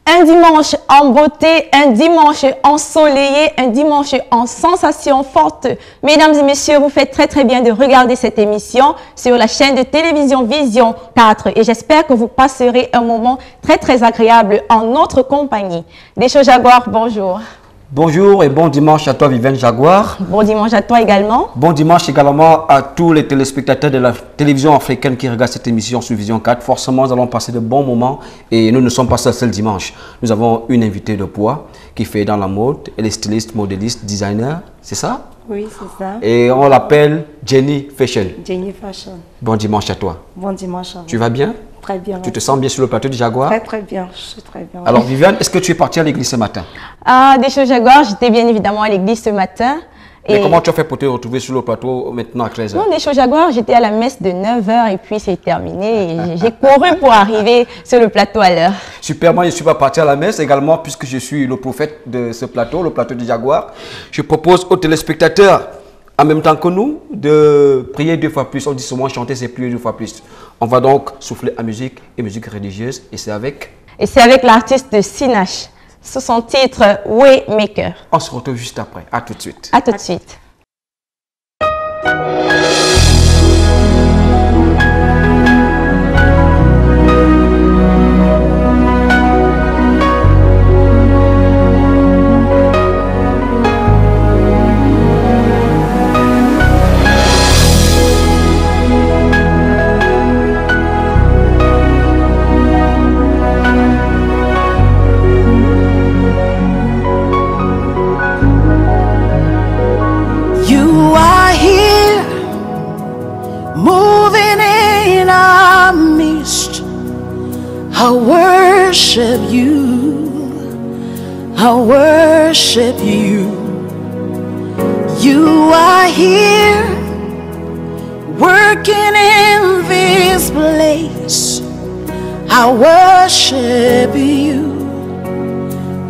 Un dimanche en beauté, un dimanche ensoleillé, un dimanche en sensations fortes. Mesdames et messieurs, vous faites très bien de regarder cette émission sur la chaîne de télévision Vision 4 et j'espère que vous passerez un moment très agréable en notre compagnie. Deschaux Jaguar, bonjour. Bonjour et bon dimanche à toi Viviane Jaguar. Bon dimanche à toi également. Bon dimanche également à tous les téléspectateurs de la télévision africaine qui regardent cette émission sur Vision 4. Forcément, nous allons passer de bons moments et nous ne sommes pas seuls dimanche. Nous avons une invitée de poids qui fait dans la mode. Elle est styliste, modéliste, designer, c'est ça? Oui, c'est ça. Et on l'appelle Jenny Fashion. Jenny Fashion. Bon dimanche à toi. Bon dimanche à vous. Tu vas bien? Très bien. Tu te sens bien sur le plateau du Jaguar? Très bien, je suis très bien. Alors Viviane, est-ce que tu es partie à l'église ce matin? Ah, Deschaux Jaguar, j'étais bien évidemment à l'église ce matin. Mais comment tu as fait pour te retrouver sur le plateau maintenant à 13h? Non, Deschaux Jaguar, j'étais à la messe de 9h et puis c'est terminé. J'ai couru pour arriver sur le plateau à l'heure. Super, moi je ne suis pas parti à la messe également puisque je suis le prophète de ce plateau, le plateau du Jaguar. Je propose aux téléspectateurs, en même temps que nous, de prier 2 fois plus. On dit souvent chanter, c'est prier 2 fois plus. On va donc souffler à musique et musique religieuse et c'est avec... Et c'est avec l'artiste de Sinache, sous son titre Waymaker. On se retrouve juste après. À tout de suite. À tout de suite. I worship you, I worship you. You are here, working in this place. I worship you,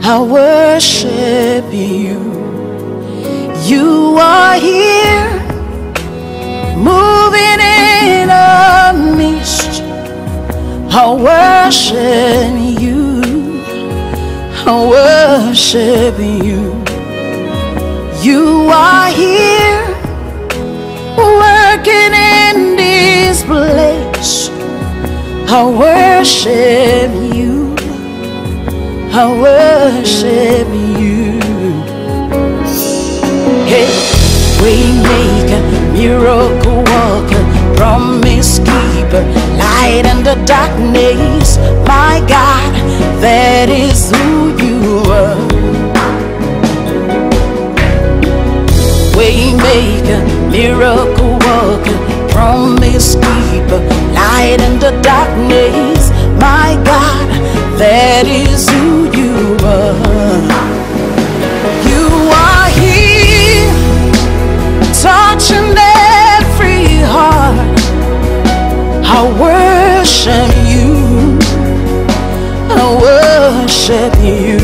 I worship you. You are here, moving in our midst. I worship you, I worship you. You are here, working in this place. I worship you, I worship you. Hey, Waymaker, miracle worker, promise keeper, light in the darkness. My God, that is who you are. Waymaker, miracle worker, promise keeper, light in the darkness. My God, that is who you are. You are here, touching every heart. I worship you, I worship you.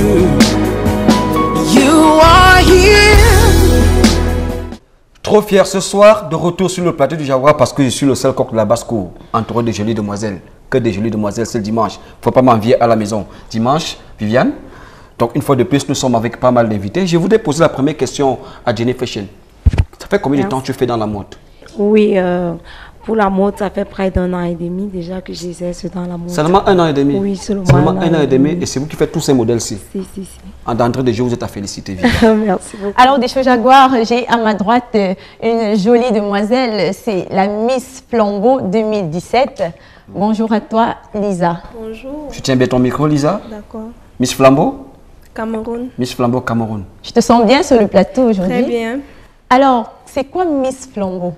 You are here. Trop fier ce soir de retour sur le plateau du Jaguar parce que je suis le seul coq de la basse-cour, entouré de jolies demoiselles. Que des jolies demoiselles, c'est le dimanche. Faut pas m'envier à la maison. Dimanche, Viviane. Donc une fois de plus, nous sommes avec pas mal d'invités. Je voudrais poser la première question à Jenny Fashion. Ça fait combien de temps tu fais dans la mode? Oui, pour la mode, ça fait près d'1 an et demi déjà que j'exerce dans la mode. Seulement 1 an et demi? Oui, seulement un an et demi. Et c'est vous qui faites tous ces modèles-ci? Si. En d'entrée de jeu, vous êtes à féliciter, Viviane. Merci beaucoup. Alors, Deschaux Jaguar, j'ai à ma droite une jolie demoiselle, c'est la Miss Flambeau 2017. Bonjour à toi, Lisa. Bonjour. Tu tiens bien ton micro, Lisa? D'accord. Miss Flambeau? Cameroun. Miss Flambeau, Cameroun. Je te sens bien sur le plateau aujourd'hui? Très bien. Alors, c'est quoi Miss Flambeau?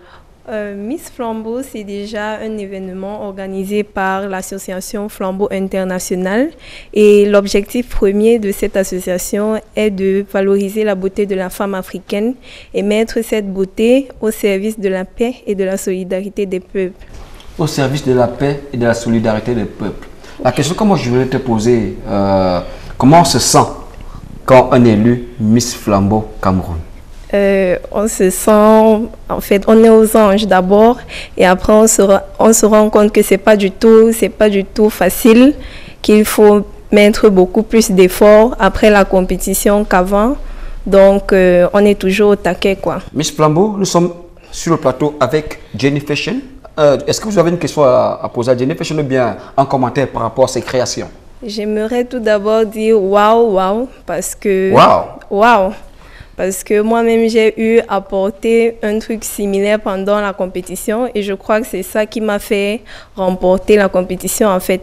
Miss Flambeau, c'est déjà un événement organisé par l'association Flambeau International et l'objectif premier de cette association est de valoriser la beauté de la femme africaine et mettre cette beauté au service de la paix et de la solidarité des peuples. Au service de la paix et de la solidarité des peuples. La question que moi je voulais te poser, comment on se sent quand on est élu Miss Flambeau Cameroun? On se sent, en fait, on est aux anges d'abord et après on se rend compte que c'est pas du tout facile, qu'il faut mettre beaucoup plus d'efforts après la compétition qu'avant. Donc, on est toujours au taquet, quoi. Miss Flambeau, nous sommes sur le plateau avec Jenny Fashion. Est-ce que vous avez une question à poser à Jenny Fashion ou bien un commentaire par rapport à ses créations? J'aimerais tout d'abord dire waouh, parce que... Waouh! Parce que moi-même, j'ai eu à porter un truc similaire pendant la compétition et je crois que c'est ça qui m'a fait remporter la compétition, en fait.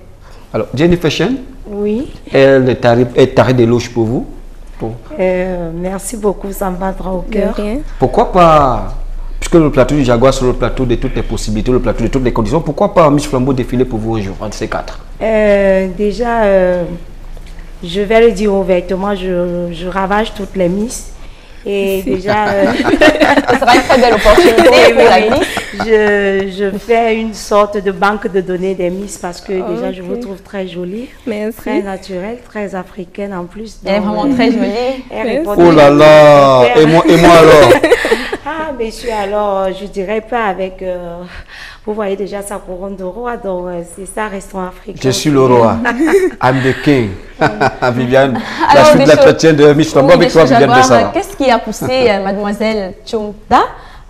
Alors, Jenny Fashion, Oui. elle est tarée d'éloges pour vous. Merci beaucoup, ça me va droit au De cœur. rien. Pourquoi pas, puisque le plateau du Jaguar, c'est le plateau de toutes les possibilités, le plateau de toutes les conditions, pourquoi pas Miss Flambeau défiler pour vous un jour, entre ces quatre? Déjà, je vais le dire ouvertement, je ravage toutes les Miss. Et déjà, Ce sera une très belle opportunité pour la Miss. je fais une sorte de banque de données des Miss parce que déjà, je vous Ok. trouve très jolie, Merci. très naturelle, très africaine en plus. Elle est Donc, vraiment très jolie. elle répond Oh là là, et moi alors? Ah, monsieur, alors, je dirais pas avec... vous voyez déjà sa couronne de roi, donc c'est ça, restons africains. Je suis le roi. I'm the king. Viviane, la Alors, suite des de choses- l'entretien de Miss Flambeau Oui, avec des toi, choses à Viviane voir. Bessara. Qu'est-ce qui a poussé mademoiselle Tchonta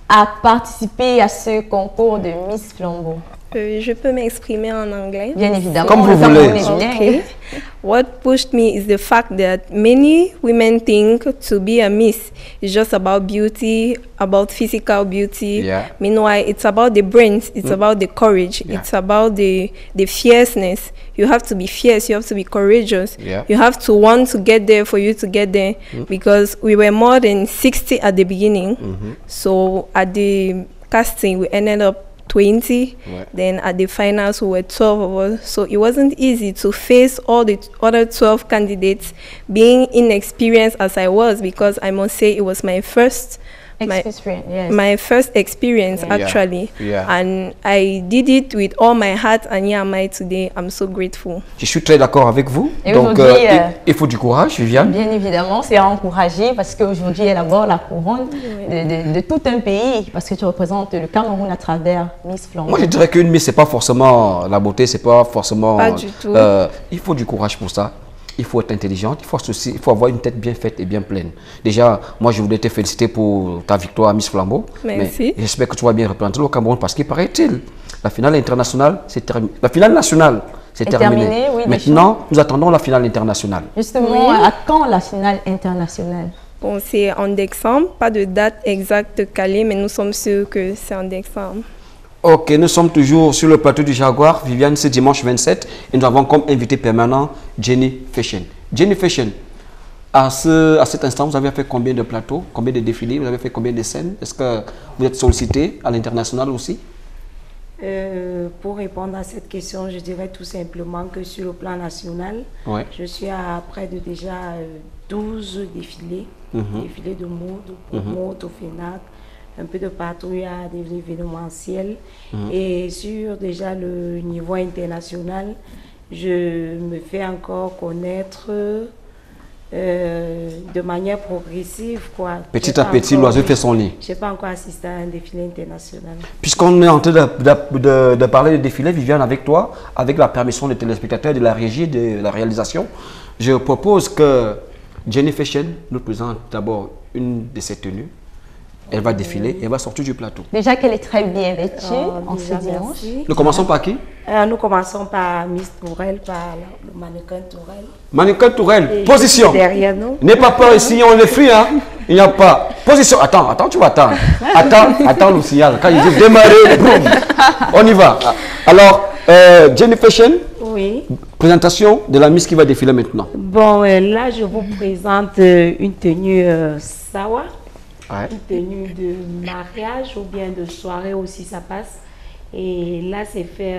à participer à ce concours de Miss Flambeau? Je peux m'exprimer en anglais? Bien évidemment. Comme vous le temps voulez. qu'on est bilingue. Okay. What pushed me is the fact that many women think to be a miss is just about beauty, about physical beauty. Yeah. Meanwhile, it's about the brains, it's about the courage, Yeah. it's about the fierceness. You have to be fierce, you have to be courageous. Yeah. You have to want to get there for you to get there because we were more than 60 at the beginning. So at the casting, we ended up 20. Ouais. Then at the finals, we were 12 of us. So it wasn't easy to face all the other 12 candidates, being inexperienced as I was, because I must say it was my first Experience, yes. my first experience Yeah. actually. Yeah. And I did it with all my heart, and here am I today. I'm so grateful. Je suis très d'accord avec vous. Et Donc, aujourd'hui, il faut du courage, Viviane. Bien évidemment, c'est à encourager parce qu'aujourd'hui, elle aborde la couronne de tout un pays parce que tu représentes le Cameroun à travers Miss Flambeau. Moi, je dirais qu'une Miss, c'est pas forcément la beauté, c'est pas forcément... Pas du tout. Il faut du courage pour ça. Il faut être intelligente, il faut avoir une tête bien faite et bien pleine. Déjà, moi, je voulais te féliciter pour ta victoire à Miss Flambeau. Merci. Mais j'espère que tu vas bien représenter le Cameroun parce qu'il paraît-il, la finale internationale, c'est terminé. La finale nationale, c'est Est terminé. terminée, oui, Maintenant, nous attendons la finale internationale. Justement, à quand la finale internationale? Bon, c'est en décembre, pas de date exacte calée, mais nous sommes sûrs que c'est en décembre. Ok, nous sommes toujours sur le plateau du Jaguar. Viviane, c'est dimanche 27 et nous avons comme invité permanent Jenny Fashion. Jenny Fashion, à cet instant, vous avez fait combien de plateaux, combien de défilés, vous avez fait combien de scènes? Est-ce que vous êtes sollicité à l'international aussi? Pour répondre à cette question, je dirais tout simplement que sur le plan national, Ouais. je suis à près de déjà 12 défilés, défilés de mode, au FENAC, un peu de partout, il y a des événementiels. Et sur déjà le niveau international, je me fais encore connaître de manière progressive, quoi. Petit à petit, l'oiseau fait son lit. Je n'ai pas encore assisté à un défilé international. Puisqu'on est en train de parler de défilé, Viviane, avec toi, avec la permission des téléspectateurs, de la régie, de la réalisation, je propose que Jenny Fashion nous présente d'abord une de ses tenues. Elle va défiler et elle va sortir du plateau. Déjà qu'elle est très bien vêtue en ce Déjà, dimanche. merci. Nous commençons par qui? Nous commençons par Miss Tourelle, par le mannequin Tourelle. Mannequin Tourelle, Et position. juste derrière nous. N'aie pas peur ici, on est free, hein. Il n'y a pas. Position. Attends, tu vas attendre. Attends le signal. Quand il dit démarrer, boum. On y va. Alors, Jenny Fashion, Oui. présentation de la Miss qui va défiler maintenant. Bon, là, je vous présente une tenue Sawa, Ouais. une tenue de mariage ou bien de soirée aussi, ça passe. Et là, c'est fait,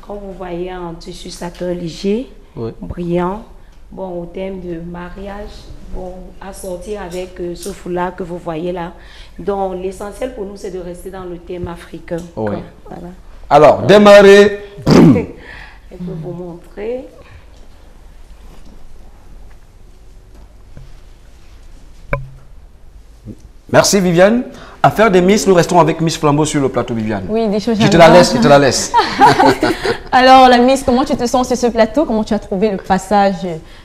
comme vous voyez, en tissu satin léger, Ouais. brillant. Bon, au thème de mariage, bon, assorti avec ce foulard que vous voyez là. Donc, l'essentiel pour nous, c'est de rester dans le thème africain. Ouais. Voilà. Alors, démarrer. Je peux vous montrer. Merci Viviane. À faire des Miss, nous restons avec Miss Flambeau sur le plateau, Viviane. Oui, des choses. Je te la laisse, je te la laisse. Alors, la Miss, comment tu te sens sur ce plateau? Comment tu as trouvé le passage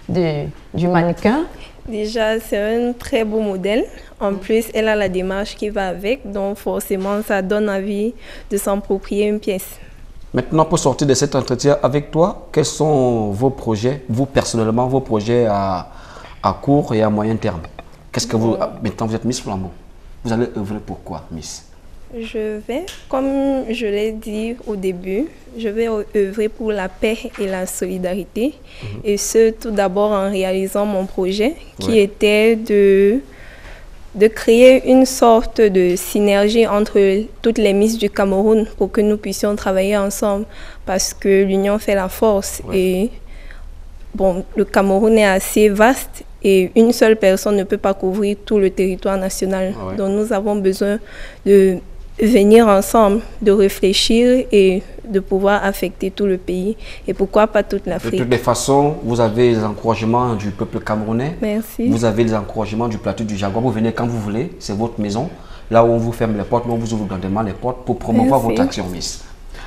du mannequin? Déjà, c'est un très beau modèle. En plus, elle a la démarche qui va avec, donc forcément, ça donne envie de s'approprier une pièce. Maintenant, pour sortir de cet entretien avec toi, quels sont vos projets, vous personnellement, vos projets à court et à moyen terme? Qu'est-ce que vous... Maintenant, vous êtes Miss Flambeau. Vous allez œuvrer pour quoi, Miss? Je vais, comme je l'ai dit au début, je vais œuvrer pour la paix et la solidarité. Et ce, tout d'abord en réalisant mon projet, qui était de créer une sorte de synergie entre toutes les Miss du Cameroun pour que nous puissions travailler ensemble. Parce que l'union fait la force. Et bon, le Cameroun est assez vaste. Et une seule personne ne peut pas couvrir tout le territoire national. Donc nous avons besoin de venir ensemble, de réfléchir et de pouvoir affecter tout le pays. Et pourquoi pas toute l'Afrique. De toutes les façons, vous avez les encouragements du peuple camerounais. Merci. Vous avez les encouragements du plateau du Jaguar. Vous venez quand vous voulez, c'est votre maison. Là où on vous ferme les portes, nous on vous ouvre grandement les portes pour promouvoir votre action, Miss.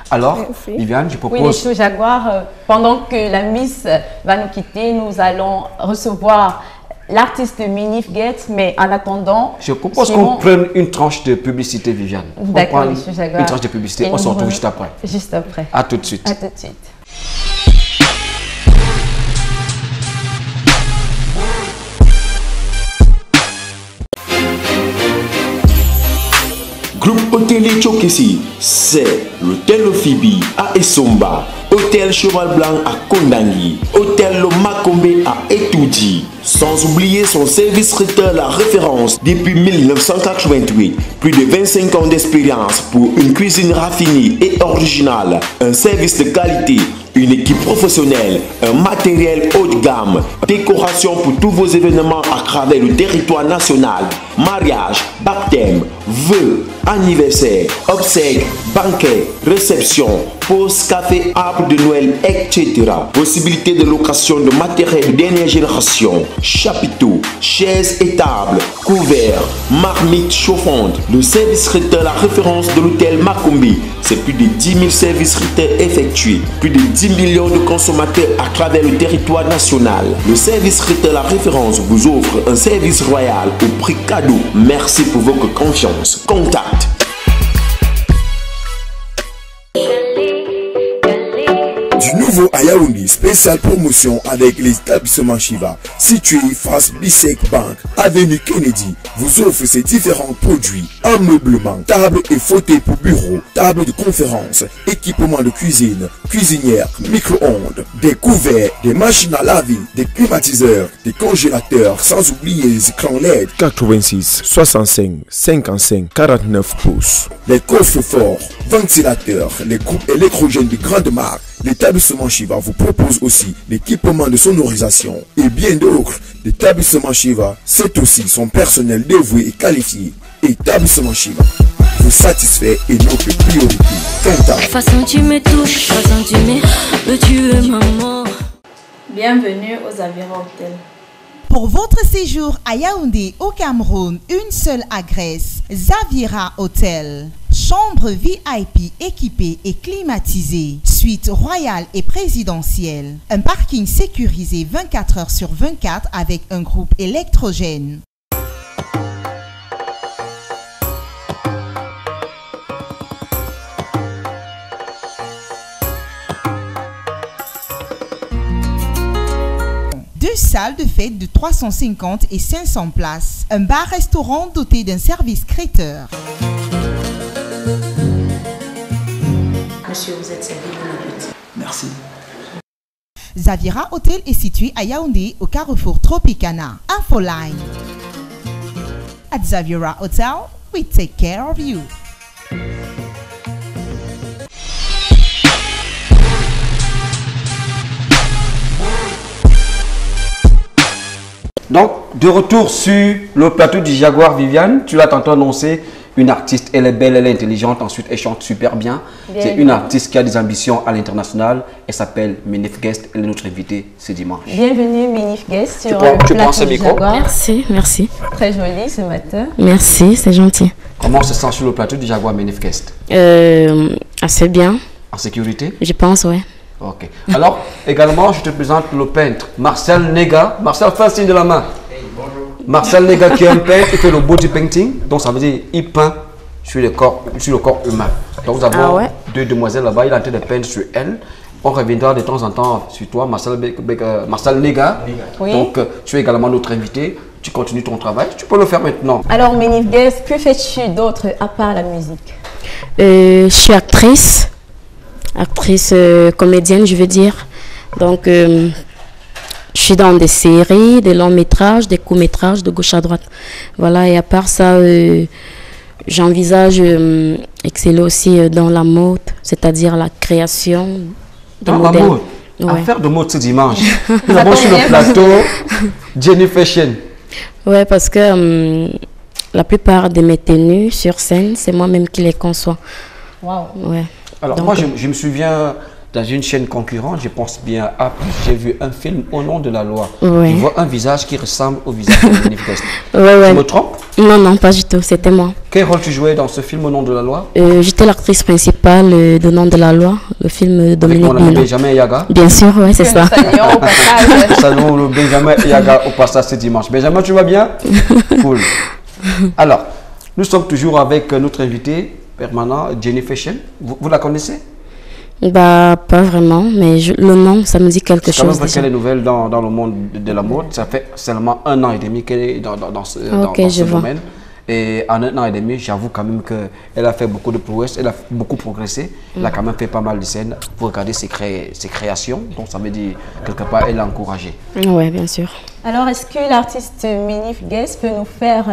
Alors, Viviane, je propose... Oui, les shows Jaguar, pendant que la Miss va nous quitter, nous allons recevoir l'artiste Minif Get, mais en attendant... Je propose qu'on prenne une tranche de publicité, Viviane. D'accord, les shows Jaguar. Une tranche de publicité, on se retrouve juste après. Juste après. À tout de suite. À tout de suite. Groupe hôtelier Tchokessi, c'est l'hôtel Ophibi à Essomba, hôtel Cheval Blanc à Kondangi, hôtel Lomakombe à Etoudi. Sans oublier son service traiteur la référence depuis 1988. Plus de 25 ans d'expérience pour une cuisine raffinée et originale, un service de qualité, une équipe professionnelle, un matériel haut de gamme, décoration pour tous vos événements à travers le territoire national, mariage, baptême, vœux, anniversaire, obsèques, banquet, réception, pause café, arbre de Noël, etc. Possibilité de location de matériel de dernière génération, chapiteaux, chaises et tables, couverts, marmites chauffantes. Le service traiteur, la référence de l'hôtel Macombi. C'est plus de 10 000 services traiteurs effectués, plus de 10 millions de consommateurs à travers le territoire national. Le service traiteur, la référence, vous offre un service royal au prix cadeau. Merci pour votre confiance. Contact. Du nouveau à Yaoundé, spéciale promotion avec les établissements Shiva, situé face Bissek Bank, avenue Kennedy, vous offre ses différents produits, ameublement, tables et fauteuils pour bureau, tables de conférence, équipements de cuisine, cuisinières, micro-ondes, des couverts, des machines à laver, des climatiseurs, des congélateurs, sans oublier les écrans LED 86, 65, 55, 49 pouces, les coffres forts, ventilateurs, les groupes électrogènes de grande marque. L'établissement Shiva vous propose aussi l'équipement de sonorisation et bien d'autres. L'établissement Shiva, c'est aussi son personnel dévoué et qualifié. Établissement Shiva vous satisfait et notre priorité. Façon tu me touches, façon tu me tues maman. Bienvenue aux Zavira Hotel. Pour votre séjour à Yaoundé au Cameroun, une seule adresse, Zavira Hotel. Chambre VIP équipée et climatisée, suite royale et présidentielle, un parking sécurisé 24 heures sur 24 avec un groupe électrogène. Deux salles de fête de 350 et 500 places, un bar-restaurant doté d'un service traiteur. Monsieur, vous êtes servi de l'appétit. Merci. Zavira Hotel est situé à Yaoundé, au carrefour Tropicana. Infoline. At Zavira Hotel, we take care of you. Donc, de retour sur le plateau du Jaguar, Viviane, tu l'as tantôt annoncé une artiste, elle est belle, elle est intelligente, ensuite elle chante super bien. C'est une artiste qui a des ambitions à l'international. Elle s'appelle Minif Guest, elle est notre invitée ce dimanche. Bienvenue Minif Guest sur tu prends ce micro? Merci, merci. Très joli ce matin. Merci, c'est gentil. Comment on se sent sur le plateau du Jaguar Minif Guest? Assez bien. En sécurité? Je pense, ouais. Ok. Alors, également, je te présente le peintre Marcel Nega. Marcel, fais un signe de la main. Marcel Nega qui est un peintre, il fait le body painting, donc ça veut dire il peint sur le corps humain. Donc nous avons deux demoiselles là-bas, il est en train de peindre sur elles. On reviendra de temps en temps sur toi, Marcel Nega. Oui. Donc tu es également notre invité, tu continues ton travail, tu peux le faire maintenant. Alors Minif Guest, que fais-tu d'autre à part la musique? Je suis actrice, comédienne je veux dire. Donc je suis dans des séries, des longs métrages, des courts métrages de gauche à droite. Voilà, et à part ça, j'envisage exceller aussi dans la mode, c'est-à-dire la création de dans modèles. La mode. Affaire de mode ce dimanche. Nous avons sur le plateau Jenny Fashion. Ouais, parce que la plupart de mes tenues sur scène, c'est moi-même qui les conçois. Wow. Ouais. Alors moi, je me souviens dans une chaîne concurrente, je pense bien à j'ai vu un film Au nom de la loi. Ouais. Je vois un visage qui ressemble au visage de Minif Guest. Ouais. Tu me trompes? Non, non, pas du tout, c'était moi. Quel rôle tu jouais dans ce film Au nom de la loi? J'étais l'actrice principale de Nom de la loi, le film de Dominique Avec mon ami Bino. Benjamin Yaga. Bien sûr, ouais, c'est ça. Saluons le Benjamin Yaga au passage ce dimanche. Benjamin, tu vas bien? Cool. Alors, nous sommes toujours avec notre invité permanent, Jenny Fashion. Vous la connaissez? Bah, pas vraiment, mais le nom, ça me dit quelque chose. Quand même, qu'elle est nouvelle dans le monde de la mode. Ça fait seulement 1 an et demi qu'elle est dans ce domaine. Et en 1 an et demi, j'avoue quand même qu'elle a fait beaucoup de prouesses, elle a beaucoup progressé. Elle a quand même fait pas mal de scènes. Vous regardez ses créations, donc ça veut dire quelque part, elle a encouragé. Oui, bien sûr. Alors, est-ce que l'artiste Minif Guest peut nous faire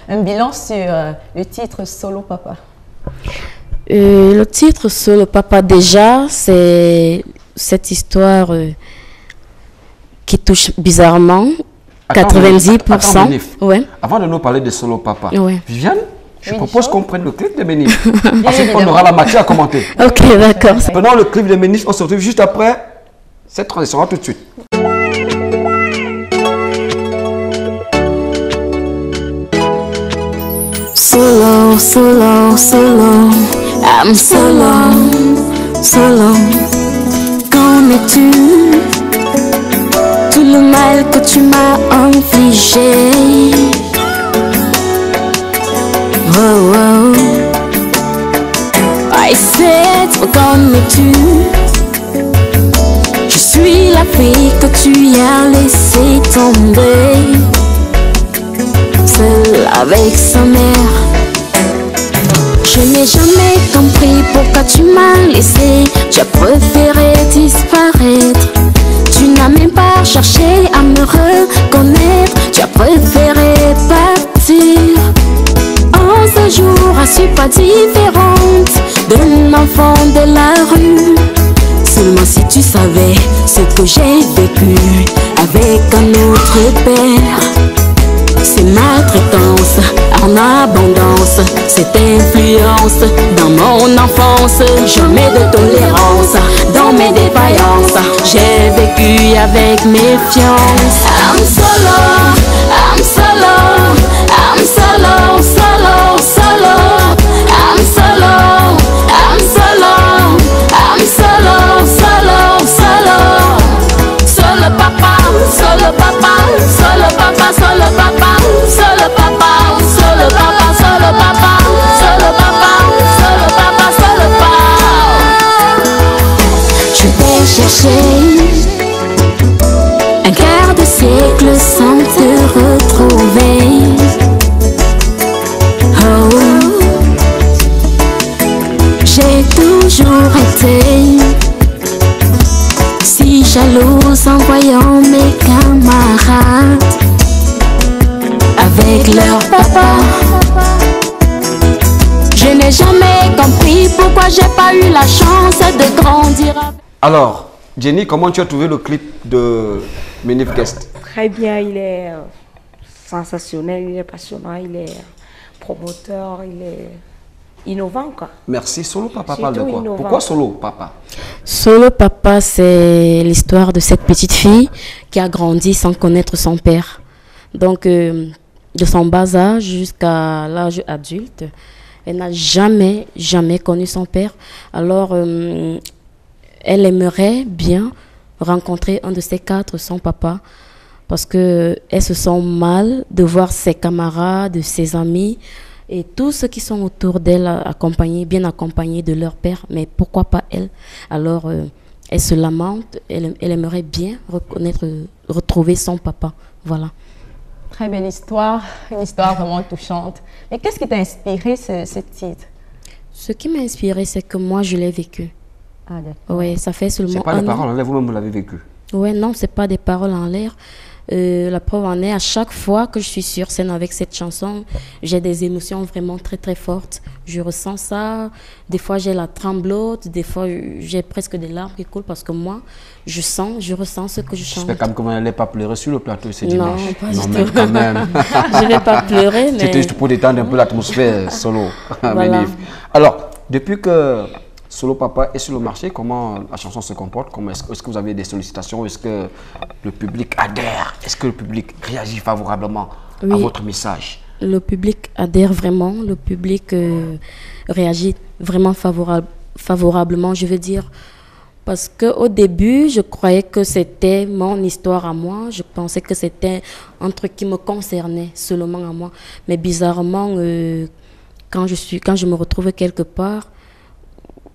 un bilan sur le titre Solo Papa? Le titre Solo Papa, déjà, c'est cette histoire qui touche bizarrement 90%. Ouais. Avant de nous parler de Solo Papa, Viviane, je propose qu'on prenne le clip de Minif. Ensuite, on aura la matière à commenter. Ok, d'accord. Prenons le clip de Minif, on se retrouve juste après cette transition. À tout de suite. Solo, solo, solo, I'm solo, solo. Qu'en es-tu? Tout le mal que tu m'as infligé. Oh, oh. I said, qu'en es-tu? Je suis la fille que tu as laissé tomber, seule avec sa mère. Je n'ai jamais compris pourquoi tu m'as laissé. Tu as préféré disparaître. Tu n'as même pas cherché à me reconnaître. Tu as préféré partir. En ce jour, je suis pas différente d'un enfant de la rue. Seulement si tu savais ce que j'ai vécu avec un autre père. Ces maltraitances en abondance, cette influence dans mon enfance. Jamais de tolérance dans mes défaillances. J'ai vécu avec méfiance. I'm solo, I'm solo, I'm solo, solo, solo. I'm solo, I'm solo, I'm solo, solo, solo. Solo papa, solo papa, solo papa, solo papa, solo papa, solo papa, solo papa, solo papa, solo papa, solo papa. Je vais chercher un quart de siècle sans te retrouver. Oh, j'ai toujours été si jalouse en voyant mes camarades avec leur papa. Je n'ai jamais compris pourquoi j'ai pas eu la chance de grandir. Alors, Jenny, comment tu as trouvé le clip de Minif Guest? Très bien, il est sensationnel, il est passionnant, il est promoteur, il est innovant, quoi. Merci. Solo Papa Surtout parle de quoi? innovant. Pourquoi Solo Papa? Solo Papa, c'est l'histoire de cette petite fille qui a grandi sans connaître son père. Donc, de son bas âge jusqu'à l'âge adulte, elle n'a jamais connu son père. Alors, elle aimerait bien rencontrer un de ses quatre, son papa, parce qu'elle se sent mal de voir ses camarades, ses amis et tous ceux qui sont autour d'elle bien accompagnés de leur père. Mais pourquoi pas elle? Alors, elle se lamente, elle aimerait bien retrouver son papa. Voilà. Très belle histoire, une histoire vraiment touchante. Mais qu'est-ce qui t'a inspiré ce titre? Ce qui m'a inspiré, c'est que moi, je l'ai vécu. Ah, d'accord. Oui, ça fait seulement C'est pas des paroles en l'air, vous-même vous l'avez vécu. Oui, non, c'est pas des paroles en l'air. La preuve en est, à chaque fois que je suis sur scène avec cette chanson, j'ai des émotions vraiment très très fortes. Je ressens ça. Des fois, j'ai la tremblote. Des fois, j'ai presque des larmes qui coulent parce que moi, je ressens ce que je chante. J'espère quand même que vous n'allez pas pleurer sur le plateau ce dimanche. Non, pas du mais tout. quand même. Je ne vais pas pleurer, mais... C'était juste pour détendre un peu l'atmosphère Solo. Voilà. Alors, depuis que Solo Papa est sur le marché, comment la chanson se comporte? Est-ce que vous avez des sollicitations? Est-ce que le public adhère? Est-ce que le public réagit favorablement à votre message? Le public adhère vraiment, le public réagit vraiment favorablement, je veux dire. Parce qu'au début, je croyais que c'était mon histoire à moi. Je pensais que c'était un truc qui me concernait seulement à moi. Mais bizarrement, quand je me retrouve quelque part,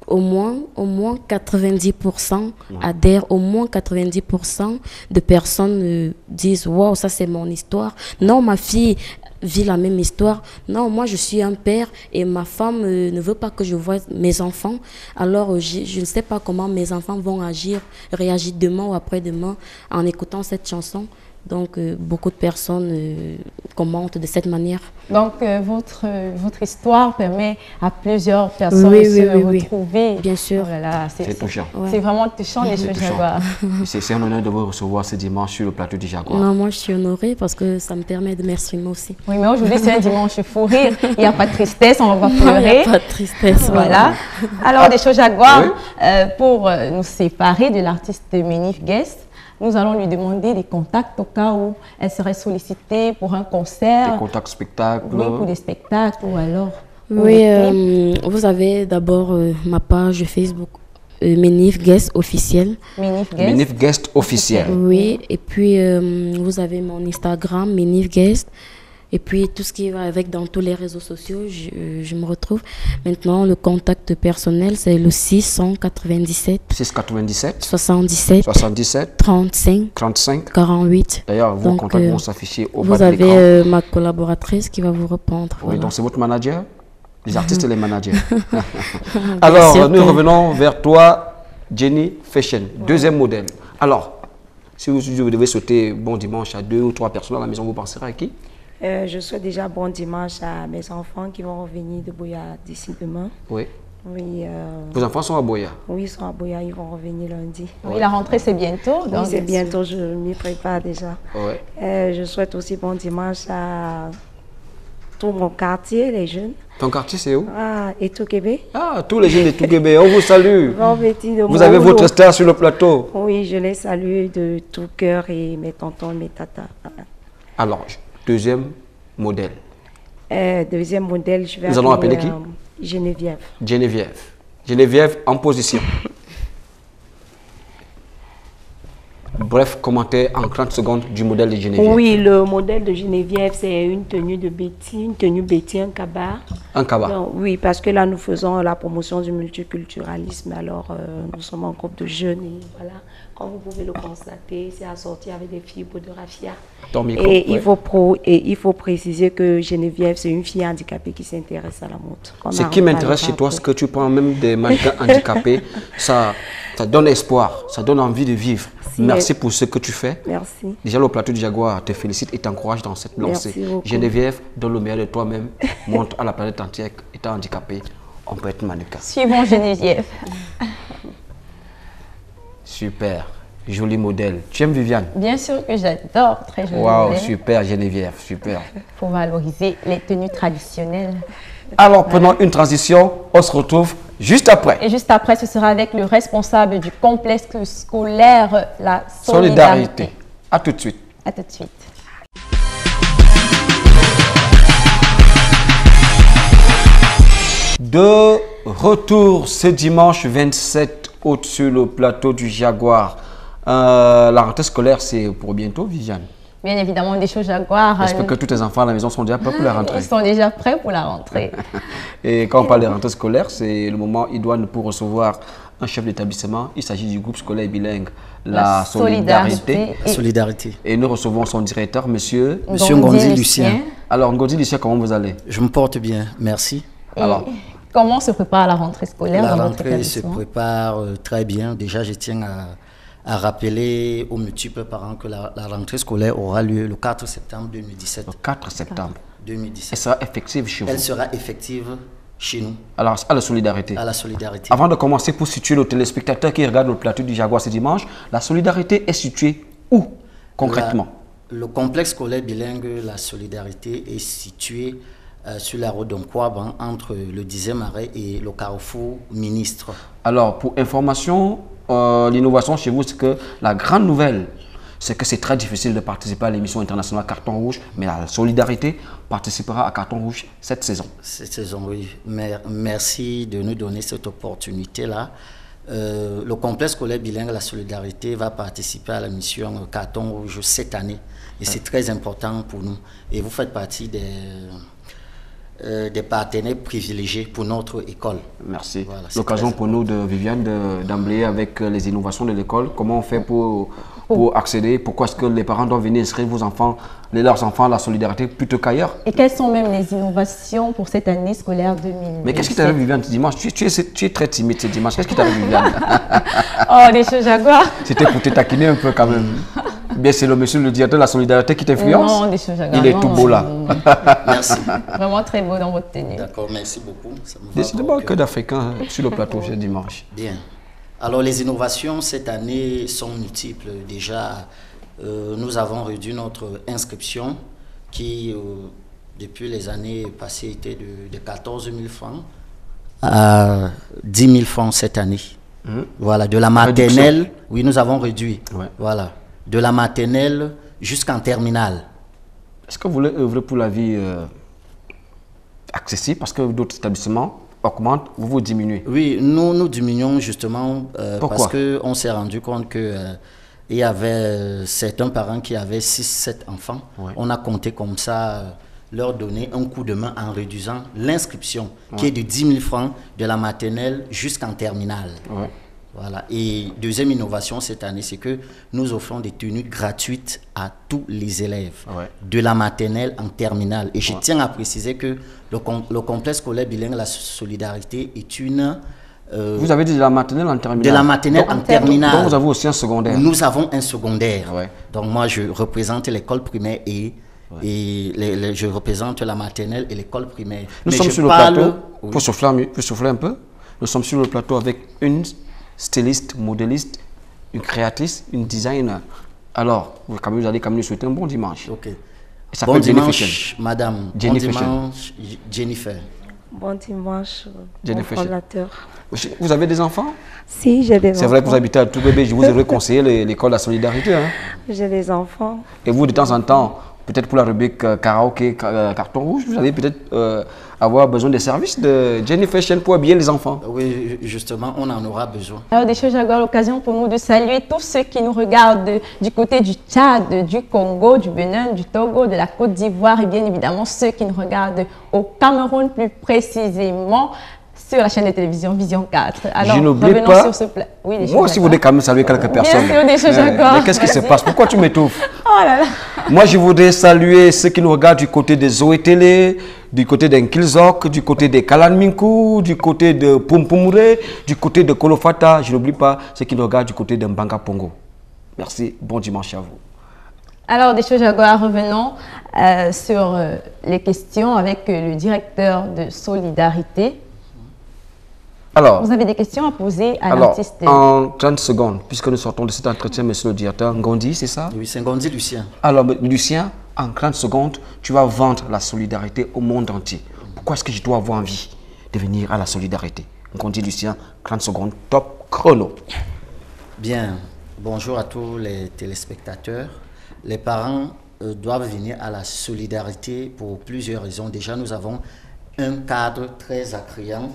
au moins 90% adhèrent, au moins 90% de personnes disent « Wow, ça c'est mon histoire. Non, ma fille vit la même histoire. Non, moi je suis un père et ma femme ne veut pas que je voie mes enfants. Alors je ne sais pas comment mes enfants vont réagir demain ou après-demain en écoutant cette chanson. » Donc, beaucoup de personnes commentent de cette manière. Donc, votre histoire permet à plusieurs personnes de se retrouver. Bien sûr. Oh là là, c'est touchant. C'est vraiment touchant, les Jaguar. C'est un honneur de vous recevoir ce dimanche sur le plateau du Jaguar. Non, moi, je suis honorée parce que ça me permet de m'exprimer aussi. Oui, mais aujourd'hui, c'est un dimanche fou rire. Il n'y a pas de tristesse, on va pas pleurer. Il n'y a pas de tristesse, voilà. Alors, des choses Jaguar, pour nous séparer de l'artiste Ménif Guest, nous allons lui demander des contacts au cas où elle serait sollicitée pour un concert. Des contacts spectacles. Oui, pour des spectacles ou alors... Oui, vous avez d'abord ma page Facebook, Ménif Guest officiel. Ménif Guest officiel. Oui, et puis vous avez mon Instagram, Ménif Guest. Et puis tout ce qui va avec dans tous les réseaux sociaux, je me retrouve. Maintenant, le contact personnel, c'est le 697 77 35 48. D'ailleurs, vos contacts vont s'afficher au bas de l'écran. Vous avez ma collaboratrice qui va vous répondre. Oui, donc c'est votre manager? Les artistes et les managers. Alors, nous revenons vers toi, Jenny Fashion, deuxième modèle. Alors, si vous devez souhaiter bon dimanche à 2 ou 3 personnes à la maison, vous penserez à qui? Je souhaite déjà bon dimanche à mes enfants qui vont revenir de Boya d'ici demain. Oui. Oui. Vos enfants sont à Boya? Oui, ils sont à Boya, ils vont revenir lundi. Oui, la rentrée c'est bientôt. Oui, c'est bientôt, je m'y prépare déjà. Ouais. Je souhaite aussi bon dimanche à tout mon quartier, les jeunes. Ton quartier c'est où? Ah, et tout Québec. Ah, tous les jeunes de tout Québec, on vous salue. Vous avez votre star sur le plateau. Oui, je les salue de tout cœur et mes tontons et mes tatas. Alors, deuxième modèle. Deuxième modèle, je vais Nous allons appeler qui? Geneviève. Geneviève. Geneviève en position. Bref, commentaire en 30 secondes du modèle de Geneviève. Oui, le modèle de Geneviève, c'est une tenue de Betty, un cabas. Un cabas. Donc, oui, parce que là, nous faisons la promotion du multiculturalisme. Alors, nous sommes un groupe de jeunes et voilà. Comme vous pouvez le constater, c'est assorti avec des fibres de raffia. Et il faut préciser que Geneviève, c'est une fille handicapée qui s'intéresse à la mode. Ce qui m'intéresse chez toi, c'est que tu prends même des mannequins handicapés. Ça donne espoir, ça donne envie de vivre. Merci pour ce que tu fais. Merci. Déjà, le plateau du Jaguar te félicite et t'encourage dans cette lancée. Geneviève, donne le meilleur de toi-même. Montre à la planète entière qu'étant handicapé, on peut être mannequin. Suivons Geneviève. Super. Joli modèle. Tu aimes Viviane? Bien sûr que j'adore, très joli Waouh, modèle. super Geneviève, super. Pour valoriser les tenues traditionnelles. Alors, prenons une transition, on se retrouve juste après. Et juste après, ce sera avec le responsable du complexe scolaire, la Solidarité. À tout de suite. À tout de suite. De retour ce dimanche 27 août sur le plateau du Jaguar. La rentrée scolaire, c'est pour bientôt, Viviane? Bien évidemment, des choses Jaguar. J'espère que tous tes enfants à la maison sont déjà prêts pour la rentrée. Ils sont déjà prêts pour la rentrée. Et quand on parle de rentrée scolaire, c'est le moment idoine pour recevoir un chef d'établissement. Il s'agit du groupe scolaire bilingue, la Solidarité. Solidarité. Et nous recevons son directeur, monsieur Ngondi Lucien. Alors, Ngondi Lucien, comment vous allez? Je me porte bien, merci. Alors, comment se prépare la rentrée scolaire La dans votre rentrée se établissement? prépare très bien. Déjà, je tiens à rappeler aux multiples parents que la rentrée scolaire aura lieu le 4 septembre 2017. Le 4 septembre. 2017. Elle sera effective chez vous? Elle sera effective chez nous. Alors, à la Solidarité. À la Solidarité. Avant de commencer, pour situer le téléspectateur qui regarde le plateau du Jaguar ce dimanche, la Solidarité est située où concrètement? Le complexe scolaire bilingue, la Solidarité, est situé sur la route d'Onkwaba, entre le 10e arrêt et le carrefour Ministre. Alors, pour information, l'innovation chez vous, c'est que la grande nouvelle, c'est que c'est très difficile de participer à l'émission internationale Carton Rouge, mais la Solidarité participera à Carton Rouge cette saison. Cette saison, oui. Merci de nous donner cette opportunité-là. Le complexe scolaire bilingue, la Solidarité, va participer à la mission Carton Rouge cette année. Et c'est très important pour nous. Et vous faites partie des partenaires privilégiés pour notre école. Merci. Voilà, l'occasion pour nous, de Viviane, d'embrayer avec les innovations de l'école. Comment on fait pour accéder? Pourquoi est-ce que les parents doivent venir inscrire leurs enfants à la Solidarité plutôt qu'ailleurs? Et quelles sont même les innovations pour cette année scolaire 2017? Mais qu'est-ce qui t'arrive, Viviane, ce dimanche? Tu es très timide ce dimanche. Qu'est-ce qui t'arrive, Viviane? Oh, des choses Jaguar. C'était pour te taquiner un peu quand même. Bien, c'est le monsieur le directeur de la Solidarité qui t'influence? Non, des choses Jaguar. Il est tout beau là. Merci. Vraiment très beau dans votre tenue. D'accord, merci beaucoup. Décidément que d'Africains sur le plateau ce dimanche. Bien. Alors, les innovations cette année sont multiples. Déjà, nous avons réduit notre inscription qui, depuis les années passées, était de 14 000 francs à 10 000 francs cette année. Voilà, de la maternelle, réduction. Oui, nous avons réduit. Ouais. Voilà, de la maternelle jusqu'en terminale. Est-ce que vous voulez œuvrer pour la vie accessible parce que d'autres établissements augmentent, vous diminuez? Oui, nous diminuons justement parce qu'on s'est rendu compte que il y avait certains parents qui avaient 6-7 enfants. Ouais. On a compté comme ça, leur donner un coup de main en réduisant l'inscription qui est de 10 000 francs de la maternelle jusqu'en terminale. Ouais. Voilà. Et deuxième innovation cette année, c'est que nous offrons des tenues gratuites à tous les élèves, de la maternelle en terminale. Et je tiens à préciser que le complexe scolaire bilingue, la Solidarité, est une... vous avez dit de la maternelle en terminale? De la maternelle en terminale. Donc vous avez aussi un secondaire? Nous avons un secondaire. Donc moi, je représente l'école primaire et je représente la maternelle et l'école primaire. Nous sommes sur le plateau, pour souffler un peu, nous sommes sur le plateau avec une styliste, modéliste, une créatrice, une designer. Alors, vous allez quand même nous souhaiter un bon dimanche. Ok. Bon dimanche, madame. Bon dimanche, Jennifer. Bon dimanche, Jennifer. Bon fondateur. Vous avez des enfants? Si, j'ai des enfants. C'est vrai que vous habitez à tout bébé, je vous aurais conseillé l'école de la Solidarité. Hein? J'ai des enfants. Et vous, de temps en temps, peut-être pour la rubrique karaoké, carton rouge, vous allez peut-être avoir besoin des services de Jennifer Chen pour habiller les enfants. Oui, justement, on en aura besoin. Alors, des choses, Jaguar, l'occasion pour nous de saluer tous ceux qui nous regardent du côté du Tchad, du Congo, du Bénin, du Togo, de la Côte d'Ivoire et bien évidemment ceux qui nous regardent au Cameroun, plus précisément sur la chaîne de télévision Vision 4. Alors, je n'oublie pas, sur ce plat. Oui, moi aussi, vous voulez quand même saluer quelques personnes. Bien sûr, des choses, Jaguar. Mais qu'est-ce qui se passe? Pourquoi tu m'étouffes? Oh là là. Moi, je voudrais saluer ceux qui nous regardent du côté des Zoé Télé, du côté d'Enkilzok, du côté de Kalanminku, du côté de Pumpumure, du côté de Kolofata. Je n'oublie pas ceux qui nous regardent du côté de Mbanga Pongo. Merci, bon dimanche à vous. Alors, des choses, Jaguar, revenons sur les questions avec le directeur de Solidarité. Alors, vous avez des questions à poser à alors, l'artiste? En 30 secondes, puisque nous sortons de cet entretien, monsieur le directeur, Ngondi, c'est ça? Oui, c'est Ngondi Lucien. Alors, Lucien, en 30 secondes, tu vas vendre la solidarité au monde entier. Pourquoi est-ce que je dois avoir envie de venir à la solidarité? Ngondi Lucien, 30 secondes, top chrono. Bien, bonjour à tous les téléspectateurs. Les parents doivent venir à la solidarité pour plusieurs raisons. Déjà, nous avons un cadre très attrayant.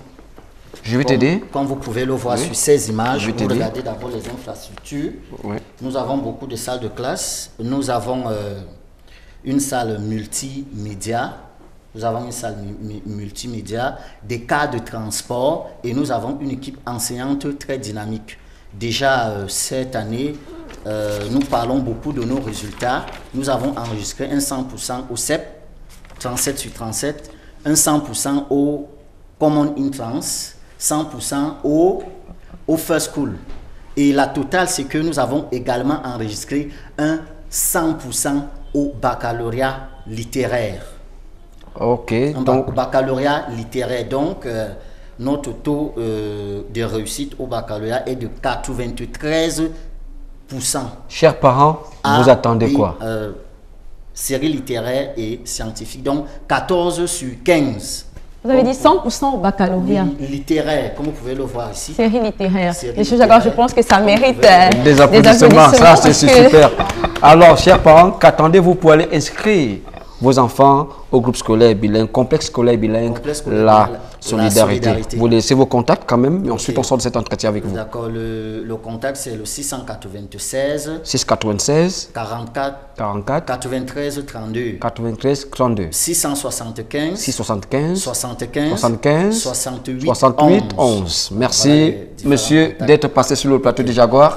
Je vais t'aider. Comme vous pouvez le voir sur ces images, vous regardez d'abord les infrastructures. Oui. Nous avons beaucoup de salles de classe. Nous avons une salle multimédia. Nous avons une salle multimédia, des cas de transport et nous avons une équipe enseignante très dynamique. Déjà cette année, nous parlons beaucoup de nos résultats. Nous avons enregistré un 100% au CEP, 37 sur 37, un 100% au Common Entrance, 100% au First School. Et la totale, c'est que nous avons également enregistré un 100% au baccalauréat littéraire. Ok. Donc, baccalauréat littéraire. Donc, notre taux de réussite au baccalauréat est de 93%. Chers parents, vous attendez quoi? Série littéraire et scientifique. Donc, 14 sur 15. Vous avez dit 100% au baccalauréat. Littéraire, comme vous pouvez le voir ici. Série littéraire. Je pense que ça mérite des applaudissements. Ça, c'est super. Alors, chers parents, qu'attendez-vous pour aller inscrire vos enfants au groupe scolaire bilingue, complexe scolaire bilingue, la solidarité. Vous laissez vos contacts quand même, et ensuite on sort de cet entretien avec vous. D'accord, le contact c'est le 696 44 93 32 675 68 11. Merci, monsieur, d'être passé sur le plateau du Jaguar.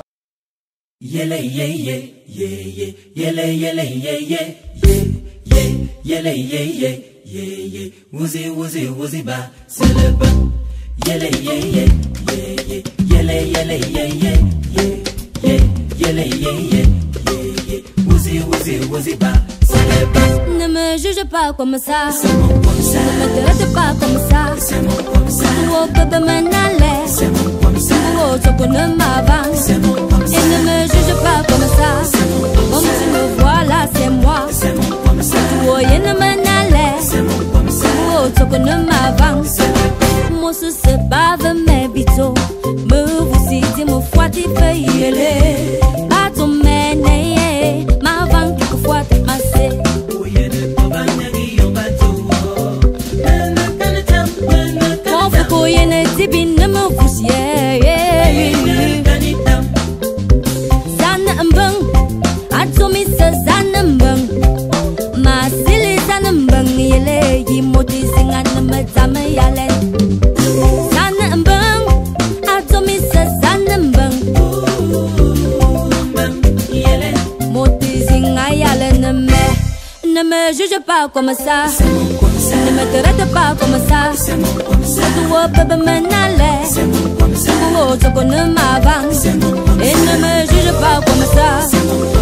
Woozy woozy woozy ba celeba yele ye ye ye yele yele ye ye ye yele ye ye ye woozy woozy woozy ba celeba. Ne me juge pas comme ça, ne me traite pas comme ça. Oh bébé menale, oh tu ne m'avance et ne me juge pas comme ça. Comme tu me vois là c'est moi. Oh ye ne menale, oh tu ne m'avance. Moi ce se bave mes bitos, me vous si dis me foi t'y payer. Pas ton mène, ma vente quelquefois t'es massé. Quand vous coyez ne dis ne me poussiez. Zanambang, atomi se zanambang. Ma sili zanambang yele yimoti singan me zame yalen. Zanambang, atomi se zanambang. Moti singa yalen ne me juge pas comme ça. Ne me traite pas comme ça. Toi bébé menale, oh tu ne m'avance et ne me juge pas comme ça.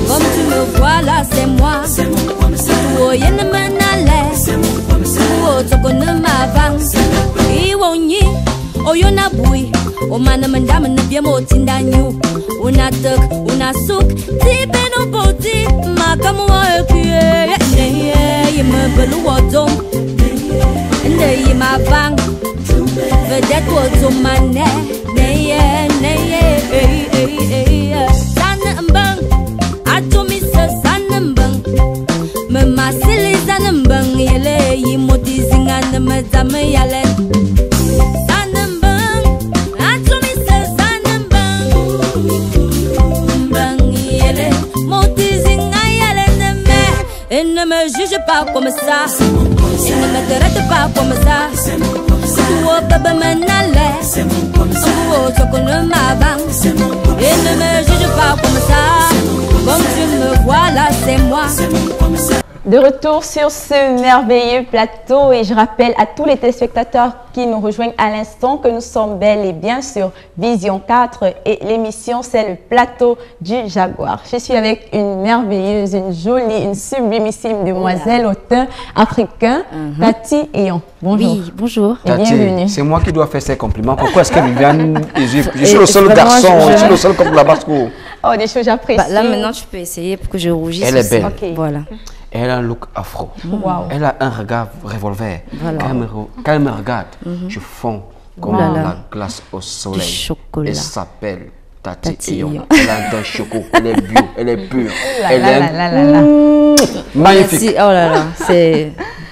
Comme tu me vois là c'est moi. Toi ye ne menale, oh tu ne m'avance. Iwonyi, oh yo na bui, oh mana mandam na bien motinda nyu. Una tuk, una souk, ti beno boti, ma kamo ekye. Ye me belu wodom. Neye ma vang, vedette au mané, neye, zanambang, atomi se zanambang, me masili zanambang, yele yimoti zingane me zame yale. Zanambang, atomi se zanambang, bang yele, moti zingane yale neme, et ne me juge pas comme ça. Et ne me traite pas comme ça. Oh bébé menale, oh tu ne m'avance et ne me juge pas comme ça. Comme tu me vois là c'est moi. De retour sur ce merveilleux plateau et je rappelle à tous les téléspectateurs qui nous rejoignent à l'instant que nous sommes bel et bien sur Vision 4 et l'émission c'est le plateau du Jaguar. Je suis avec une merveilleuse, une jolie, une sublimissime demoiselle au teint africain, Tati Eyon. Bonjour. Oui, bonjour. Et bienvenue. C'est moi qui dois faire ces compliments. Pourquoi est-ce que Viviane, je suis le seul garçon, je suis le seul comme la Basco. Oh, des choses j'apprécie. Là maintenant tu peux essayer pour que je rougisse. Elle est belle. Okay. Voilà. Elle a un look afro. Wow. Elle a un regard revolver. Voilà. Quand elle me regarde, je fonds comme la glace au soleil. Du chocolat. Elle s'appelle Tati Eyon. Elle a un choco. Elle est bio. Elle est pure. Elle est magnifique. Merci. Oh là là,